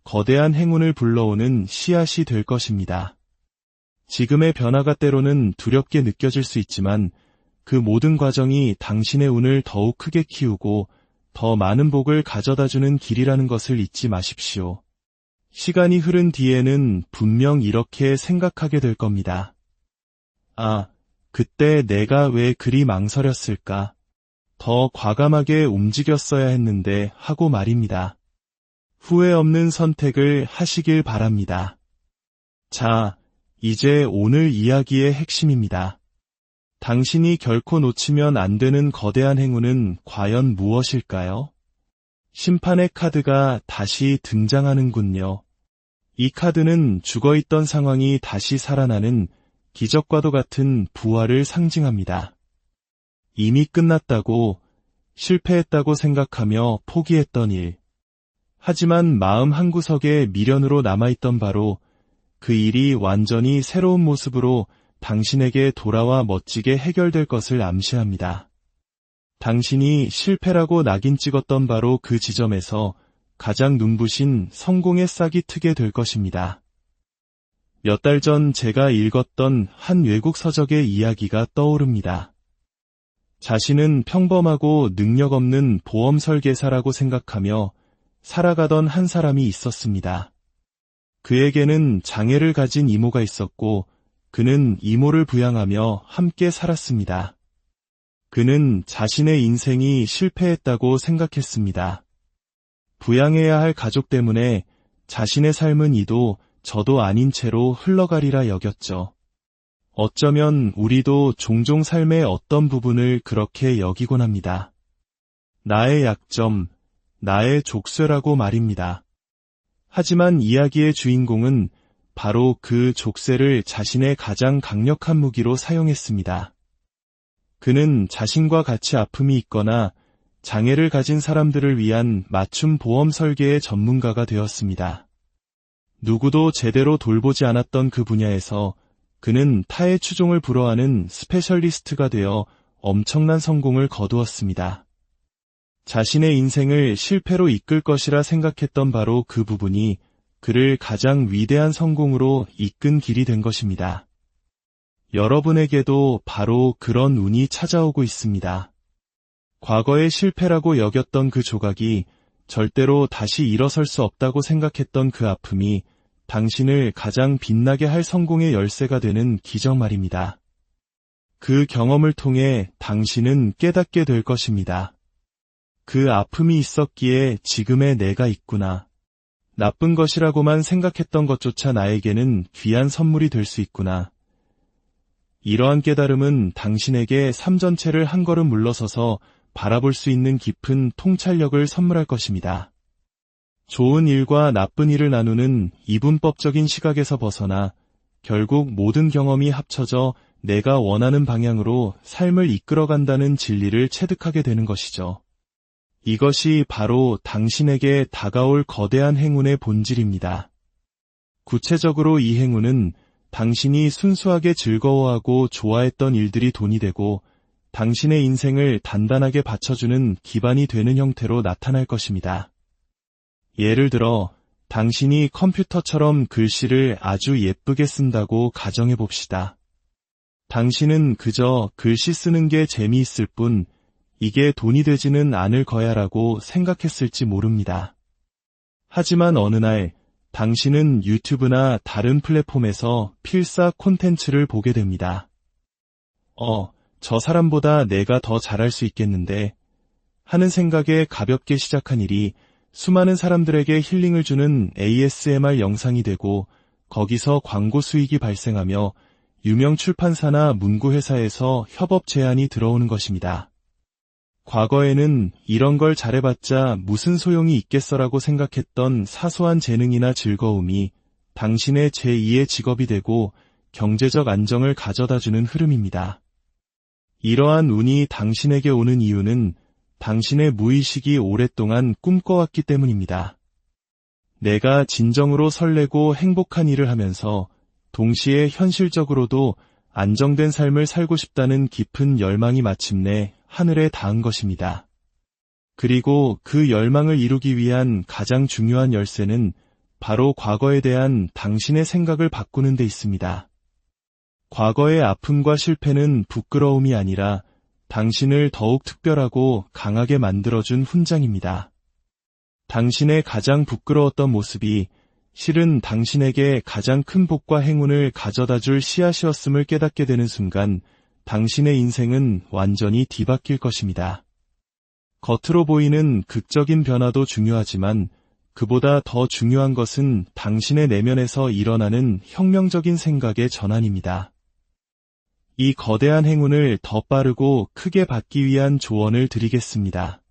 거대한 행운을 불러오는 씨앗이 될 것입니다. 지금의 변화가 때로는 두렵게 느껴질 수 있지만 그 모든 과정이 당신의 운을 더욱 크게 키우고 더 많은 복을 가져다주는 길이라는 것을 잊지 마십시오. 시간이 흐른 뒤에는 분명 이렇게 생각하게 될 겁니다. 아, 그때 내가 왜 그리 망설였을까? 더 과감하게 움직였어야 했는데 하고 말입니다. 후회 없는 선택을 하시길 바랍니다. 자, 이제 오늘 이야기의 핵심입니다. 당신이 결코 놓치면 안 되는 거대한 행운은 과연 무엇일까요? 심판의 카드가 다시 등장하는군요. 이 카드는 죽어있던 상황이 다시 살아나는 기적과도 같은 부활을 상징합니다. 이미 끝났다고, 실패했다고 생각하며 포기했던 일. 하지만 마음 한구석에 미련으로 남아있던 바로 그 일이 완전히 새로운 모습으로 당신에게 돌아와 멋지게 해결될 것을 암시합니다. 당신이 실패라고 낙인 찍었던 바로 그 지점에서 가장 눈부신 성공의 싹이 트게 될 것입니다. 몇 달 전 제가 읽었던 한 외국 서적의 이야기가 떠오릅니다. 자신은 평범하고 능력 없는 보험 설계사라고 생각하며 살아가던 한 사람이 있었습니다. 그에게는 장애를 가진 이모가 있었고 그는 이모를 부양하며 함께 살았습니다. 그는 자신의 인생이 실패했다고 생각했습니다. 부양해야 할 가족 때문에 자신의 삶은 이도 저도 아닌 채로 흘러가리라 여겼죠. 어쩌면 우리도 종종 삶의 어떤 부분을 그렇게 여기곤 합니다. 나의 약점, 나의 족쇄라고 말입니다. 하지만 이야기의 주인공은 바로 그 족쇄를 자신의 가장 강력한 무기로 사용했습니다. 그는 자신과 같이 아픔이 있거나 장애를 가진 사람들을 위한 맞춤 보험 설계의 전문가가 되었습니다. 누구도 제대로 돌보지 않았던 그 분야에서 그는 타의 추종을 불허하는 스페셜리스트가 되어 엄청난 성공을 거두었습니다. 자신의 인생을 실패로 이끌 것이라 생각했던 바로 그 부분이 그를 가장 위대한 성공으로 이끈 길이 된 것입니다. 여러분에게도 바로 그런 운이 찾아오고 있습니다. 과거의 실패라고 여겼던 그 조각이 절대로 다시 일어설 수 없다고 생각했던 그 아픔이 당신을 가장 빛나게 할 성공의 열쇠가 되는 기적 말입니다. 그 경험을 통해 당신은 깨닫게 될 것입니다. 그 아픔이 있었기에 지금의 내가 있구나. 나쁜 것이라고만 생각했던 것조차 나에게는 귀한 선물이 될 수 있구나. 이러한 깨달음은 당신에게 삶 전체를 한 걸음 물러서서 바라볼 수 있는 깊은 통찰력을 선물할 것입니다. 좋은 일과 나쁜 일을 나누는 이분법적인 시각에서 벗어나 결국 모든 경험이 합쳐져 내가 원하는 방향으로 삶을 이끌어간다는 진리를 체득하게 되는 것이죠. 이것이 바로 당신에게 다가올 거대한 행운의 본질입니다. 구체적으로 이 행운은 당신이 순수하게 즐거워하고 좋아했던 일들이 돈이 되고 당신의 인생을 단단하게 받쳐주는 기반이 되는 형태로 나타날 것입니다. 예를 들어 당신이 컴퓨터처럼 글씨를 아주 예쁘게 쓴다고 가정해 봅시다. 당신은 그저 글씨 쓰는 게 재미있을 뿐 이게 돈이 되지는 않을 거야라고 생각했을지 모릅니다. 하지만 어느 날 당신은 유튜브나 다른 플랫폼에서 필사 콘텐츠를 보게 됩니다. 저 사람보다 내가 더 잘할 수 있겠는데 하는 생각에 가볍게 시작한 일이 수많은 사람들에게 힐링을 주는 ASMR 영상이 되고 거기서 광고 수익이 발생하며 유명 출판사나 문구회사에서 협업 제안이 들어오는 것입니다. 과거에는 이런 걸 잘해봤자 무슨 소용이 있겠어라고 생각했던 사소한 재능이나 즐거움이 당신의 제2의 직업이 되고 경제적 안정을 가져다주는 흐름입니다. 이러한 운이 당신에게 오는 이유는 당신의 무의식이 오랫동안 꿈꿔왔기 때문입니다. 내가 진정으로 설레고 행복한 일을 하면서 동시에 현실적으로도 안정된 삶을 살고 싶다는 깊은 열망이 마침내 하늘에 닿은 것입니다. 그리고 그 열망을 이루기 위한 가장 중요한 열쇠는 바로 과거에 대한 당신의 생각을 바꾸는 데 있습니다. 과거의 아픔과 실패는 부끄러움이 아니라 당신을 더욱 특별하고 강하게 만들어준 훈장입니다. 당신의 가장 부끄러웠던 모습이 실은 당신에게 가장 큰 복과 행운을 가져다줄 씨앗이었음을 깨닫게 되는 순간 당신의 인생은 완전히 뒤바뀔 것입니다. 겉으로 보이는 극적인 변화도 중요하지만 그보다 더 중요한 것은 당신의 내면에서 일어나는 혁명적인 생각의 전환입니다. 이 거대한 행운을 더 빠르고 크게 받기 위한 조언을 드리겠습니다.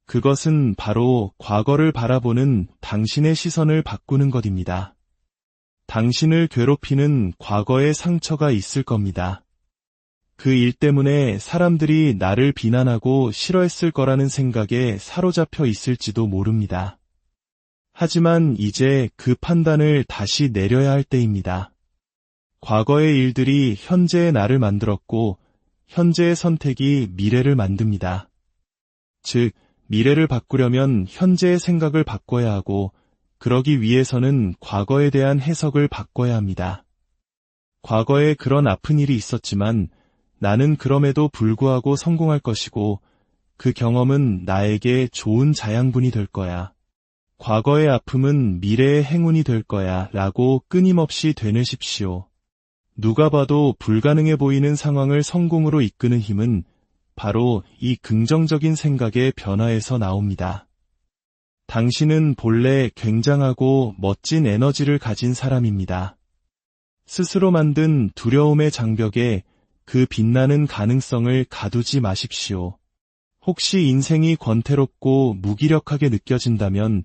그것은 바로 과거를 바라보는 당신의 시선을 바꾸는 것입니다. 당신을 괴롭히는 과거의 상처가 있을 겁니다. 그 일 때문에 사람들이 나를 비난하고 싫어했을 거라는 생각에 사로잡혀 있을지도 모릅니다. 하지만 이제 그 판단을 다시 내려야 할 때입니다. 과거의 일들이 현재의 나를 만들었고 현재의 선택이 미래를 만듭니다. 즉, 미래를 바꾸려면 현재의 생각을 바꿔야 하고 그러기 위해서는 과거에 대한 해석을 바꿔야 합니다. 과거에 그런 아픈 일이 있었지만 나는 그럼에도 불구하고 성공할 것이고 그 경험은 나에게 좋은 자양분이 될 거야. 과거의 아픔은 미래의 행운이 될 거야 라고 끊임없이 되뇌십시오. 누가 봐도 불가능해 보이는 상황을 성공으로 이끄는 힘은 바로 이 긍정적인 생각의 변화에서 나옵니다. 당신은 본래 굉장하고 멋진 에너지를 가진 사람입니다. 스스로 만든 두려움의 장벽에 그 빛나는 가능성을 가두지 마십시오. 혹시 인생이 권태롭고 무기력하게 느껴진다면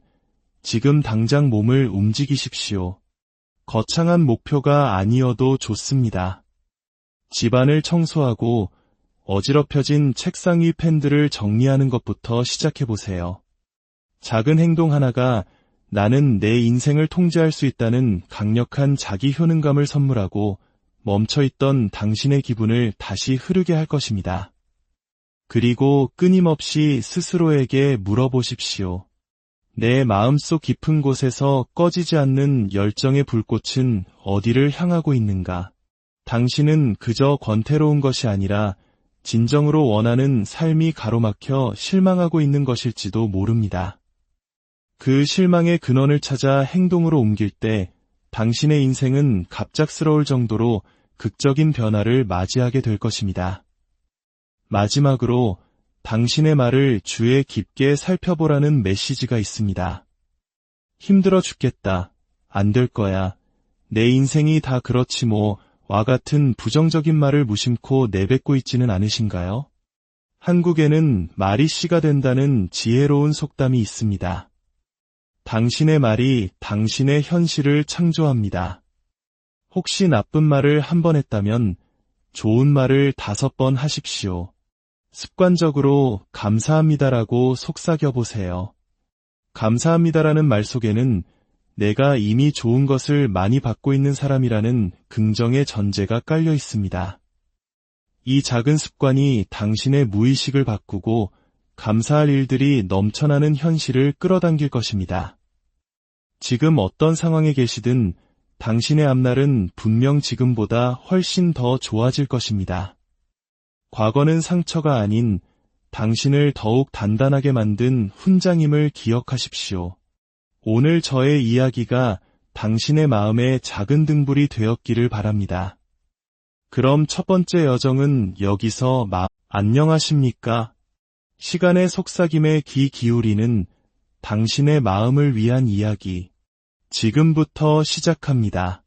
지금 당장 몸을 움직이십시오. 거창한 목표가 아니어도 좋습니다. 집안을 청소하고 어지럽혀진 책상 위 펜들을 정리하는 것부터 시작해보세요. 작은 행동 하나가 나는 내 인생을 통제할 수 있다는 강력한 자기 효능감을 선물하고 멈춰있던 당신의 기분을 다시 흐르게 할 것입니다. 그리고 끊임없이 스스로에게 물어보십시오. 내 마음속 깊은 곳에서 꺼지지 않는 열정의 불꽃은 어디를 향하고 있는가? 당신은 그저 권태로운 것이 아니라 진정으로 원하는 삶이 가로막혀 실망하고 있는 것일지도 모릅니다. 그 실망의 근원을 찾아 행동으로 옮길 때 당신의 인생은 갑작스러울 정도로 극적인 변화를 맞이하게 될 것입니다. 마지막으로 당신의 말을 주의 깊게 살펴보라는 메시지가 있습니다. 힘들어 죽겠다. 안 될 거야. 내 인생이 다 그렇지 뭐. 와 같은 부정적인 말을 무심코 내뱉고 있지는 않으신가요? 한국에는 말이 씨가 된다는 지혜로운 속담이 있습니다. 당신의 말이 당신의 현실을 창조합니다. 혹시 나쁜 말을 한 번 했다면 좋은 말을 5번 하십시오. 습관적으로 감사합니다라고 속삭여보세요. 감사합니다라는 말 속에는 내가 이미 좋은 것을 많이 받고 있는 사람이라는 긍정의 전제가 깔려 있습니다. 이 작은 습관이 당신의 무의식을 바꾸고 감사할 일들이 넘쳐나는 현실을 끌어당길 것입니다. 지금 어떤 상황에 계시든 당신의 앞날은 분명 지금보다 훨씬 더 좋아질 것입니다. 과거는 상처가 아닌 당신을 더욱 단단하게 만든 훈장임을 기억하십시오. 오늘 저의 이야기가 당신의 마음에 작은 등불이 되었기를 바랍니다. 그럼 첫 번째 여정은 여기서 안녕하십니까? 시간의 속삭임에 귀 기울이는 당신의 마음을 위한 이야기. 지금부터 시작합니다.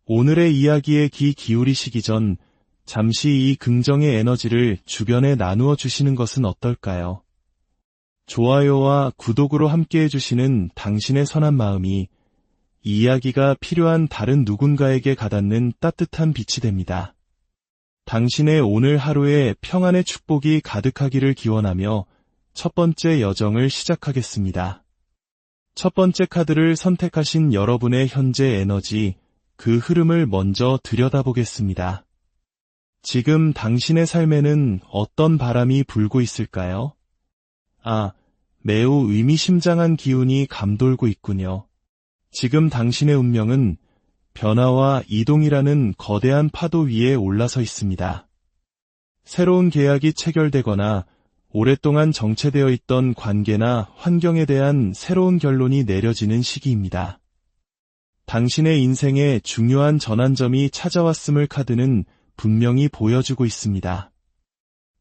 오늘의 이야기에 귀 기울이시기 전 잠시 이 긍정의 에너지를 주변에 나누어 주시는 것은 어떨까요? 좋아요와 구독으로 함께해 주시는 당신의 선한 마음이 이 이야기가 필요한 다른 누군가에게 가닿는 따뜻한 빛이 됩니다. 당신의 오늘 하루에 평안의 축복이 가득하기를 기원하며 첫 번째 여정을 시작하겠습니다. 첫 번째 카드를 선택하신 여러분의 현재 에너지, 그 흐름을 먼저 들여다보겠습니다. 지금 당신의 삶에는 어떤 바람이 불고 있을까요? 매우 의미심장한 기운이 감돌고 있군요. 지금 당신의 운명은 변화와 이동이라는 거대한 파도 위에 올라서 있습니다. 새로운 계약이 체결되거나 오랫동안 정체되어 있던 관계나 환경에 대한 새로운 결론이 내려지는 시기입니다. 당신의 인생에 중요한 전환점이 찾아왔음을 카드는 분명히 보여주고 있습니다.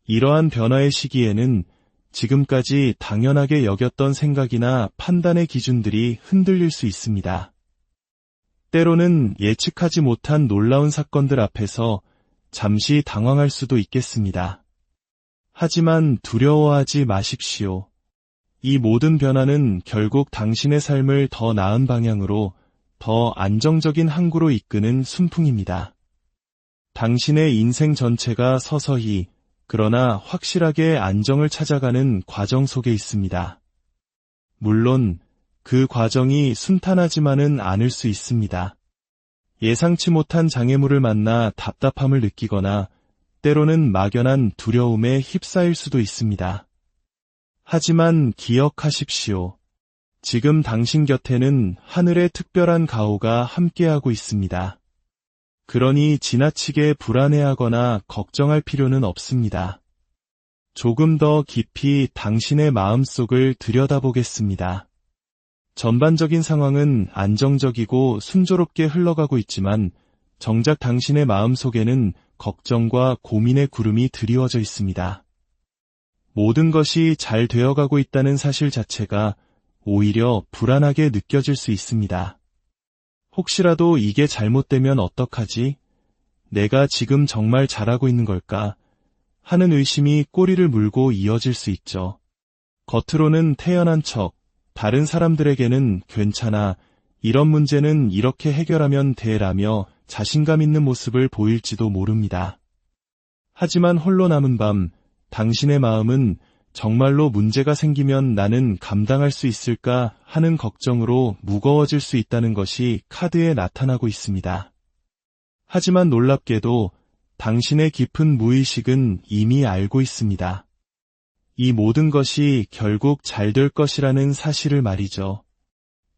이러한 변화의 시기에는 지금까지 당연하게 여겼던 생각이나 판단의 기준들이 흔들릴 수 있습니다. 때로는 예측하지 못한 놀라운 사건들 앞에서 잠시 당황할 수도 있겠습니다. 하지만 두려워하지 마십시오. 이 모든 변화는 결국 당신의 삶을 더 나은 방향으로, 더 안정적인 항구로 이끄는 순풍입니다. 당신의 인생 전체가 서서히, 그러나 확실하게 안정을 찾아가는 과정 속에 있습니다. 물론 그 과정이 순탄하지만은 않을 수 있습니다. 예상치 못한 장애물을 만나 답답함을 느끼거나 때로는 막연한 두려움에 휩싸일 수도 있습니다. 하지만 기억하십시오. 지금 당신 곁에는 하늘의 특별한 가호가 함께하고 있습니다. 그러니 지나치게 불안해하거나 걱정할 필요는 없습니다. 조금 더 깊이 당신의 마음속을 들여다보겠습니다. 전반적인 상황은 안정적이고 순조롭게 흘러가고 있지만 정작 당신의 마음속에는 걱정과 고민의 구름이 드리워져 있습니다. 모든 것이 잘 되어가고 있다는 사실 자체가 오히려 불안하게 느껴질 수 있습니다. 혹시라도 이게 잘못되면 어떡하지? 내가 지금 정말 잘하고 있는 걸까? 하는 의심이 꼬리를 물고 이어질 수 있죠. 겉으로는 태연한 척, 다른 사람들에게는 괜찮아, 이런 문제는 이렇게 해결하면 돼라며 자신감 있는 모습을 보일지도 모릅니다. 하지만 홀로 남은 밤, 당신의 마음은 정말로 문제가 생기면 나는 감당할 수 있을까 하는 걱정으로 무거워질 수 있다는 것이 카드에 나타나고 있습니다. 하지만 놀랍게도 당신의 깊은 무의식은 이미 알고 있습니다. 이 모든 것이 결국 잘 될 것이라는 사실을 말이죠.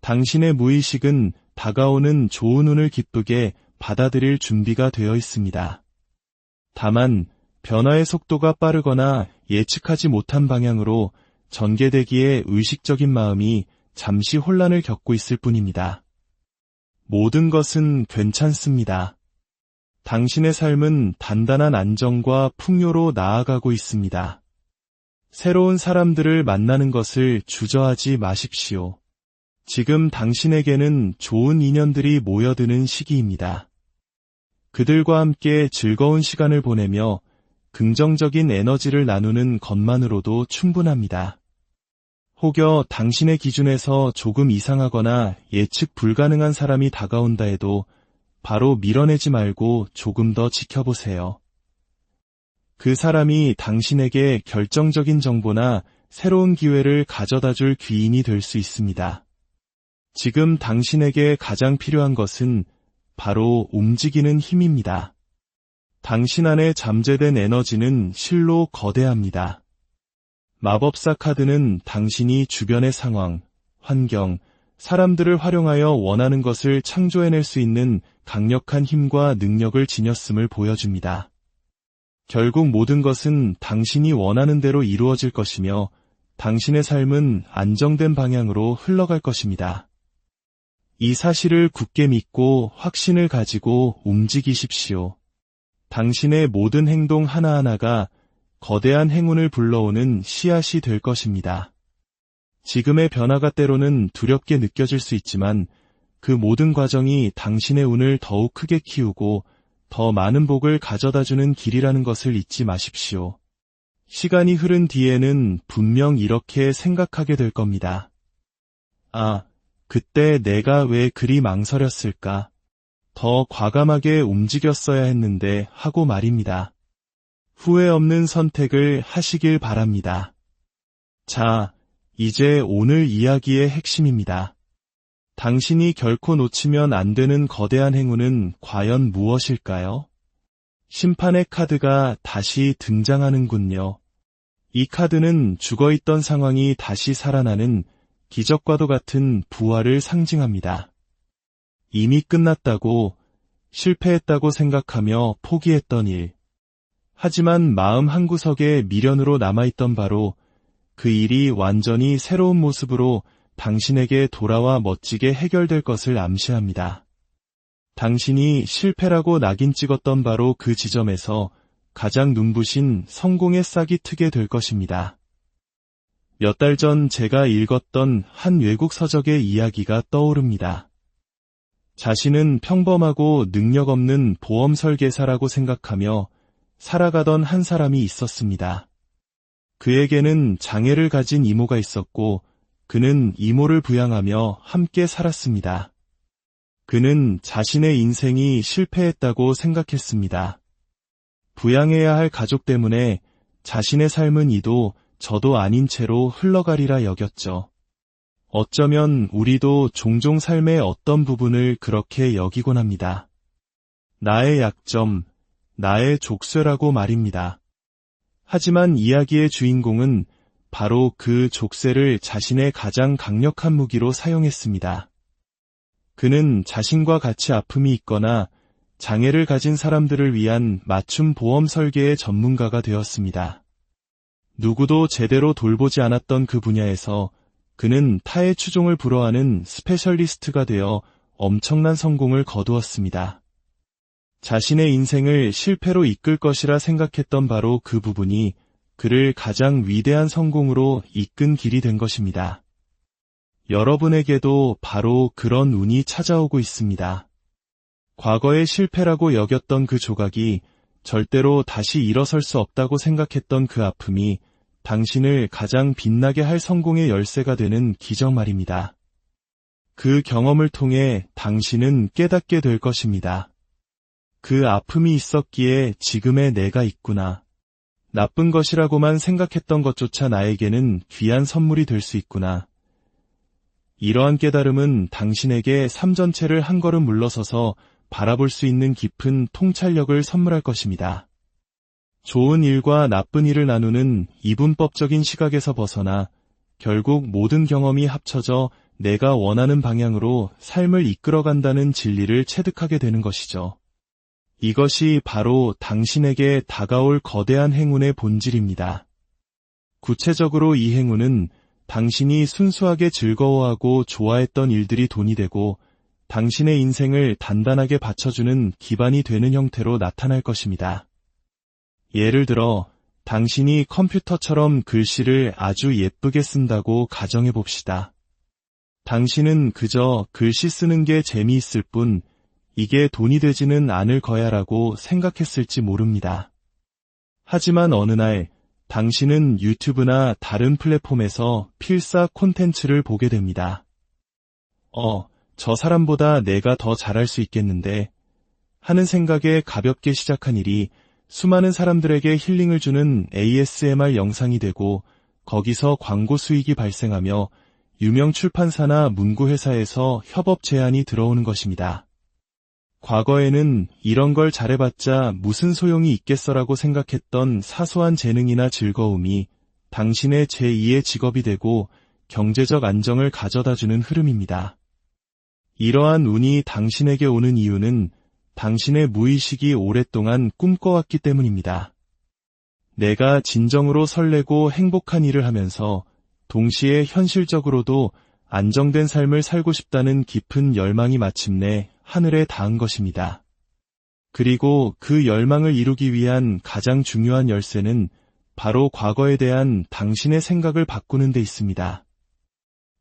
당신의 무의식은 다가오는 좋은 운을 기쁘게 받아들일 준비가 되어 있습니다. 다만 변화의 속도가 빠르거나 예측하지 못한 방향으로 전개되기에 의식적인 마음이 잠시 혼란을 겪고 있을 뿐입니다. 모든 것은 괜찮습니다. 당신의 삶은 단단한 안정과 풍요로 나아가고 있습니다. 새로운 사람들을 만나는 것을 주저하지 마십시오. 지금 당신에게는 좋은 인연들이 모여드는 시기입니다. 그들과 함께 즐거운 시간을 보내며 긍정적인 에너지를 나누는 것만으로도 충분합니다. 혹여 당신의 기준에서 조금 이상하거나 예측 불가능한 사람이 다가온다 해도 바로 밀어내지 말고 조금 더 지켜보세요. 그 사람이 당신에게 결정적인 정보나 새로운 기회를 가져다 줄 귀인이 될 수 있습니다. 지금 당신에게 가장 필요한 것은 바로 움직이는 힘입니다. 당신 안에 잠재된 에너지는 실로 거대합니다. 마법사 카드는 당신이 주변의 상황, 환경, 사람들을 활용하여 원하는 것을 창조해낼 수 있는 강력한 힘과 능력을 지녔음을 보여줍니다. 결국 모든 것은 당신이 원하는 대로 이루어질 것이며 당신의 삶은 안정된 방향으로 흘러갈 것입니다. 이 사실을 굳게 믿고 확신을 가지고 움직이십시오. 당신의 모든 행동 하나하나가 거대한 행운을 불러오는 씨앗이 될 것입니다. 지금의 변화가 때로는 두렵게 느껴질 수 있지만 그 모든 과정이 당신의 운을 더욱 크게 키우고 더 많은 복을 가져다주는 길이라는 것을 잊지 마십시오. 시간이 흐른 뒤에는 분명 이렇게 생각하게 될 겁니다. 아, 그때 내가 왜 그리 망설였을까? 더 과감하게 움직였어야 했는데 하고 말입니다. 후회 없는 선택을 하시길 바랍니다. 자, 이제 오늘 이야기의 핵심입니다. 당신이 결코 놓치면 안 되는 거대한 행운은 과연 무엇일까요? 심판의 카드가 다시 등장하는군요. 이 카드는 죽어있던 상황이 다시 살아나는 기적과도 같은 부활을 상징합니다. 이미 끝났다고, 실패했다고 생각하며 포기했던 일. 하지만 마음 한구석에 미련으로 남아있던 바로 그 일이 완전히 새로운 모습으로 당신에게 돌아와 멋지게 해결될 것을 암시합니다. 당신이 실패라고 낙인 찍었던 바로 그 지점에서 가장 눈부신 성공의 싹이 트게 될 것입니다. 몇 달 전 제가 읽었던 한 외국 서적의 이야기가 떠오릅니다. 자신은 평범하고 능력 없는 보험 설계사라고 생각하며 살아가던 한 사람이 있었습니다. 그에게는 장애를 가진 이모가 있었고 그는 이모를 부양하며 함께 살았습니다. 그는 자신의 인생이 실패했다고 생각했습니다. 부양해야 할 가족 때문에 자신의 삶은 이도 저도 아닌 채로 흘러가리라 여겼죠. 어쩌면 우리도 종종 삶의 어떤 부분을 그렇게 여기곤 합니다. 나의 약점, 나의 족쇄라고 말입니다. 하지만 이야기의 주인공은 바로 그 족쇄를 자신의 가장 강력한 무기로 사용했습니다. 그는 자신과 같이 아픔이 있거나 장애를 가진 사람들을 위한 맞춤 보험 설계의 전문가가 되었습니다. 누구도 제대로 돌보지 않았던 그 분야에서 그는 타의 추종을 불허하는 스페셜리스트가 되어 엄청난 성공을 거두었습니다. 자신의 인생을 실패로 이끌 것이라 생각했던 바로 그 부분이 그를 가장 위대한 성공으로 이끈 길이 된 것입니다. 여러분에게도 바로 그런 운이 찾아오고 있습니다. 과거의 실패라고 여겼던 그 조각이 절대로 다시 일어설 수 없다고 생각했던 그 아픔이 당신을 가장 빛나게 할 성공의 열쇠가 되는 기적 말입니다. 그 경험을 통해 당신은 깨닫게 될 것입니다. 그 아픔이 있었기에 지금의 내가 있구나. 나쁜 것이라고만 생각했던 것조차 나에게는 귀한 선물이 될 수 있구나. 이러한 깨달음은 당신에게 삶 전체를 한 걸음 물러서서 바라볼 수 있는 깊은 통찰력을 선물할 것입니다. 좋은 일과 나쁜 일을 나누는 이분법적인 시각에서 벗어나 결국 모든 경험이 합쳐져 내가 원하는 방향으로 삶을 이끌어간다는 진리를 체득하게 되는 것이죠. 이것이 바로 당신에게 다가올 거대한 행운의 본질입니다. 구체적으로 이 행운은 당신이 순수하게 즐거워하고 좋아했던 일들이 돈이 되고 당신의 인생을 단단하게 받쳐주는 기반이 되는 형태로 나타날 것입니다. 예를 들어 당신이 컴퓨터처럼 글씨를 아주 예쁘게 쓴다고 가정해 봅시다. 당신은 그저 글씨 쓰는 게 재미있을 뿐 이게 돈이 되지는 않을 거야라고 생각했을지 모릅니다. 하지만 어느 날 당신은 유튜브나 다른 플랫폼에서 필사 콘텐츠를 보게 됩니다. 저 사람보다 내가 더 잘할 수 있겠는데 하는 생각에 가볍게 시작한 일이 수많은 사람들에게 힐링을 주는 ASMR 영상이 되고 거기서 광고 수익이 발생하며 유명 출판사나 문구회사에서 협업 제안이 들어오는 것입니다. 과거에는 이런 걸 잘해봤자 무슨 소용이 있겠어라고 생각했던 사소한 재능이나 즐거움이 당신의 제2의 직업이 되고 경제적 안정을 가져다주는 흐름입니다. 이러한 운이 당신에게 오는 이유는 당신의 무의식이 오랫동안 꿈꿔왔기 때문입니다. 내가 진정으로 설레고 행복한 일을 하면서 동시에 현실적으로도 안정된 삶을 살고 싶다는 깊은 열망이 마침내 하늘에 닿은 것입니다. 그리고 그 열망을 이루기 위한 가장 중요한 열쇠는 바로 과거에 대한 당신의 생각을 바꾸는 데 있습니다.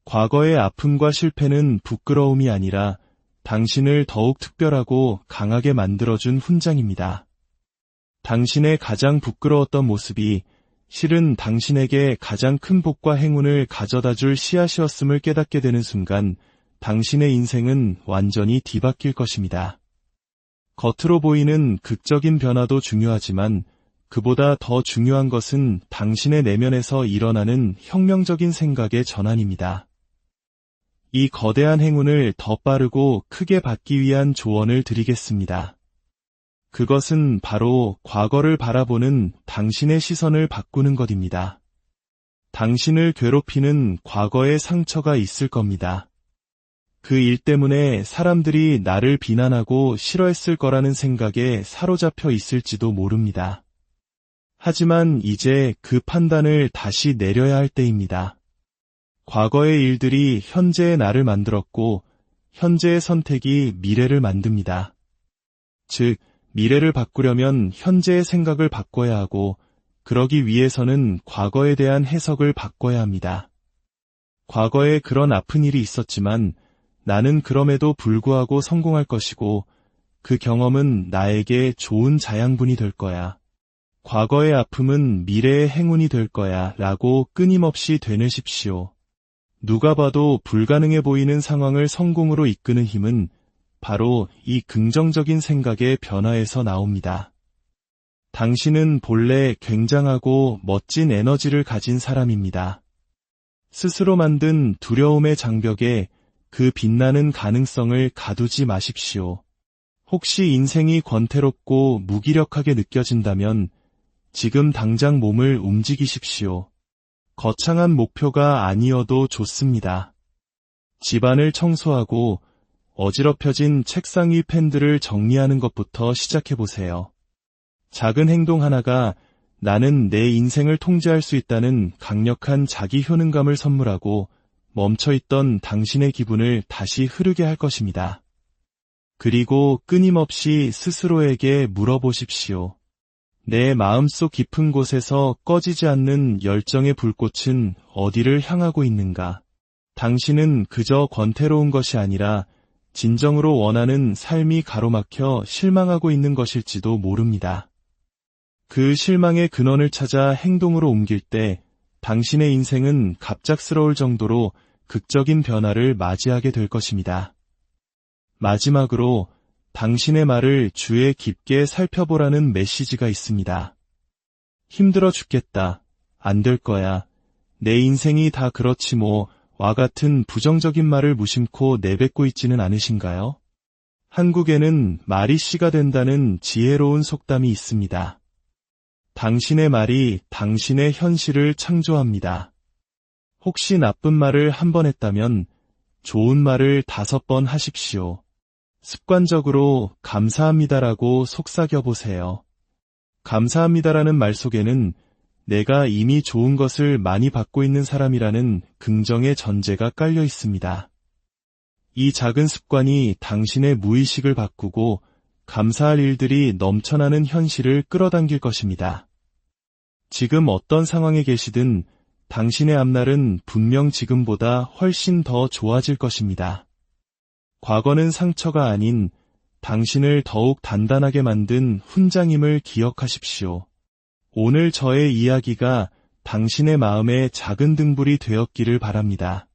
과거의 아픔과 실패는 부끄러움이 아니라 당신을 더욱 특별하고 강하게 만들어준 훈장입니다. 당신의 가장 부끄러웠던 모습이 실은 당신에게 가장 큰 복과 행운을 가져다줄 씨앗이었음을 깨닫게 되는 순간 당신의 인생은 완전히 뒤바뀔 것입니다. 겉으로 보이는 극적인 변화도 중요하지만 그보다 더 중요한 것은 당신의 내면에서 일어나는 혁명적인 생각의 전환입니다. 이 거대한 행운을 더 빠르고 크게 받기 위한 조언을 드리겠습니다. 그것은 바로 과거를 바라보는 당신의 시선을 바꾸는 것입니다. 당신을 괴롭히는 과거의 상처가 있을 겁니다. 그 일 때문에 사람들이 나를 비난하고 싫어했을 거라는 생각에 사로잡혀 있을지도 모릅니다. 하지만 이제 그 판단을 다시 내려야 할 때입니다. 과거의 일들이 현재의 나를 만들었고 현재의 선택이 미래를 만듭니다. 즉, 미래를 바꾸려면 현재의 생각을 바꿔야 하고 그러기 위해서는 과거에 대한 해석을 바꿔야 합니다. 과거에 그런 아픈 일이 있었지만 나는 그럼에도 불구하고 성공할 것이고 그 경험은 나에게 좋은 자양분이 될 거야. 과거의 아픔은 미래의 행운이 될 거야 라고 끊임없이 되뇌십시오. 누가 봐도 불가능해 보이는 상황을 성공으로 이끄는 힘은 바로 이 긍정적인 생각의 변화에서 나옵니다. 당신은 본래 굉장하고 멋진 에너지를 가진 사람입니다. 스스로 만든 두려움의 장벽에 그 빛나는 가능성을 가두지 마십시오. 혹시 인생이 권태롭고 무기력하게 느껴진다면 지금 당장 몸을 움직이십시오. 거창한 목표가 아니어도 좋습니다. 집안을 청소하고 어지럽혀진 책상 위 펜들을 정리하는 것부터 시작해보세요. 작은 행동 하나가 나는 내 인생을 통제할 수 있다는 강력한 자기 효능감을 선물하고 멈춰있던 당신의 기분을 다시 흐르게 할 것입니다. 그리고 끊임없이 스스로에게 물어보십시오. 내 마음속 깊은 곳에서 꺼지지 않는 열정의 불꽃은 어디를 향하고 있는가? 당신은 그저 권태로운 것이 아니라 진정으로 원하는 삶이 가로막혀 실망하고 있는 것일지도 모릅니다. 그 실망의 근원을 찾아 행동으로 옮길 때 당신의 인생은 갑작스러울 정도로 극적인 변화를 맞이하게 될 것입니다. 마지막으로 당신의 말을 주의 깊게 살펴보라는 메시지가 있습니다. 힘들어 죽겠다. 안 될 거야. 내 인생이 다 그렇지 뭐. 와 같은 부정적인 말을 무심코 내뱉고 있지는 않으신가요? 한국에는 말이 씨가 된다는 지혜로운 속담이 있습니다. 당신의 말이 당신의 현실을 창조합니다. 혹시 나쁜 말을 한 번 했다면 좋은 말을 5번 하십시오. 습관적으로 감사합니다라고 속삭여보세요. 감사합니다라는 말 속에는 내가 이미 좋은 것을 많이 받고 있는 사람이라는 긍정의 전제가 깔려 있습니다. 이 작은 습관이 당신의 무의식을 바꾸고 감사할 일들이 넘쳐나는 현실을 끌어당길 것입니다. 지금 어떤 상황에 계시든 당신의 앞날은 분명 지금보다 훨씬 더 좋아질 것입니다. 과거는 상처가 아닌 당신을 더욱 단단하게 만든 훈장임을 기억하십시오. 오늘 저의 이야기가 당신의 마음에 작은 등불이 되었기를 바랍니다.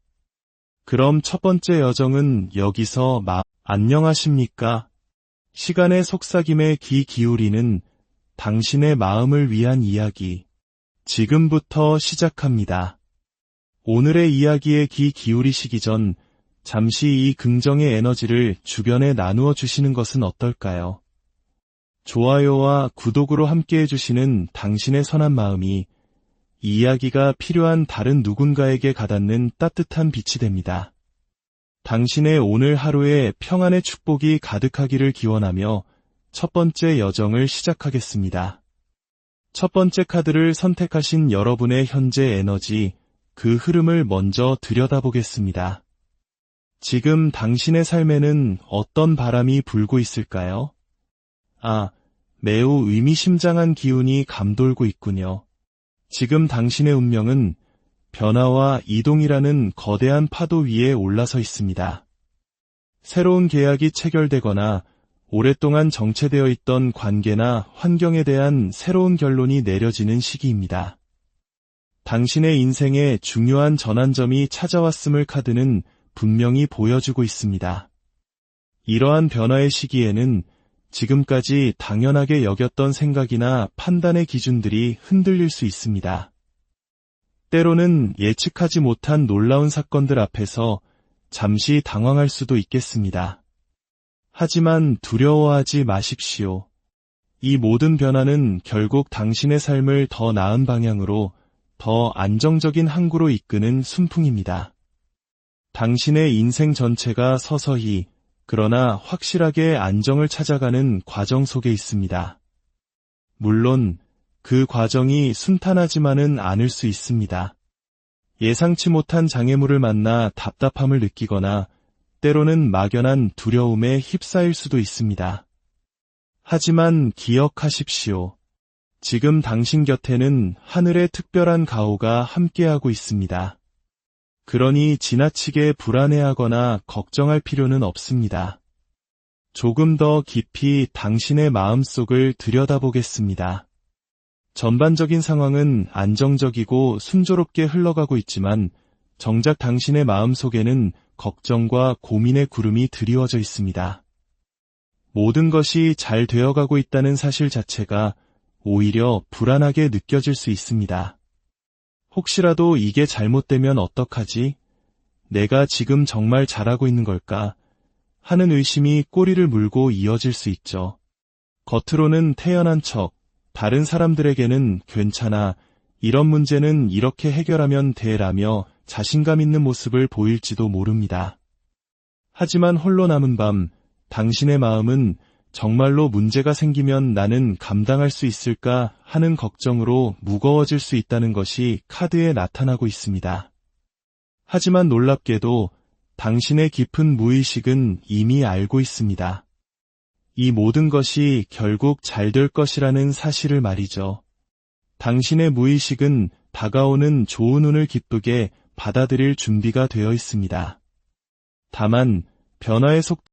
그럼 첫 번째 여정은 여기서 안녕하십니까? 시간의 속삭임에 귀 기울이는 당신의 마음을 위한 이야기. 지금부터 시작합니다. 오늘의 이야기에 귀 기울이시기 전 잠시 이 긍정의 에너지를 주변에 나누어 주시는 것은 어떨까요? 좋아요와 구독으로 함께해 주시는 당신의 선한 마음이 이 이야기가 필요한 다른 누군가에게 가닿는 따뜻한 빛이 됩니다. 당신의 오늘 하루에 평안의 축복이 가득하기를 기원하며 첫 번째 여정을 시작하겠습니다. 첫 번째 카드를 선택하신 여러분의 현재 에너지, 그 흐름을 먼저 들여다보겠습니다. 지금 당신의 삶에는 어떤 바람이 불고 있을까요? 매우 의미심장한 기운이 감돌고 있군요. 지금 당신의 운명은 변화와 이동이라는 거대한 파도 위에 올라서 있습니다. 새로운 계약이 체결되거나 오랫동안 정체되어 있던 관계나 환경에 대한 새로운 결론이 내려지는 시기입니다. 당신의 인생에 중요한 전환점이 찾아왔음을 카드는 분명히 보여주고 있습니다. 이러한 변화의 시기에는 지금까지 당연하게 여겼던 생각이나 판단의 기준들이 흔들릴 수 있습니다. 때로는 예측하지 못한 놀라운 사건들 앞에서 잠시 당황할 수도 있겠습니다. 하지만 두려워하지 마십시오. 이 모든 변화는 결국 당신의 삶을 더 나은 방향으로, 더 안정적인 항구로 이끄는 순풍입니다. 당신의 인생 전체가 서서히 그러나 확실하게 안정을 찾아가는 과정 속에 있습니다. 물론 그 과정이 순탄하지만은 않을 수 있습니다. 예상치 못한 장애물을 만나 답답함을 느끼거나 때로는 막연한 두려움에 휩싸일 수도 있습니다. 하지만 기억하십시오. 지금 당신 곁에는 하늘의 특별한 가호가 함께하고 있습니다. 그러니 지나치게 불안해하거나 걱정할 필요는 없습니다. 조금 더 깊이 당신의 마음속을 들여다보겠습니다. 전반적인 상황은 안정적이고 순조롭게 흘러가고 있지만 정작 당신의 마음속에는 걱정과 고민의 구름이 드리워져 있습니다. 모든 것이 잘 되어가고 있다는 사실 자체가 오히려 불안하게 느껴질 수 있습니다. 혹시라도 이게 잘못되면 어떡하지? 내가 지금 정말 잘하고 있는 걸까? 하는 의심이 꼬리를 물고 이어질 수 있죠. 겉으로는 태연한 척, 다른 사람들에게는 괜찮아, 이런 문제는 이렇게 해결하면 돼라며 자신감 있는 모습을 보일지도 모릅니다. 하지만 홀로 남은 밤, 당신의 마음은 정말로 문제가 생기면 나는 감당할 수 있을까 하는 걱정으로 무거워질 수 있다는 것이 카드에 나타나고 있습니다. 하지만 놀랍게도 당신의 깊은 무의식은 이미 알고 있습니다. 이 모든 것이 결국 잘 될 것이라는 사실을 말이죠. 당신의 무의식은 다가오는 좋은 운을 기쁘게 받아들일 준비가 되어 있습니다. 다만 변화의 속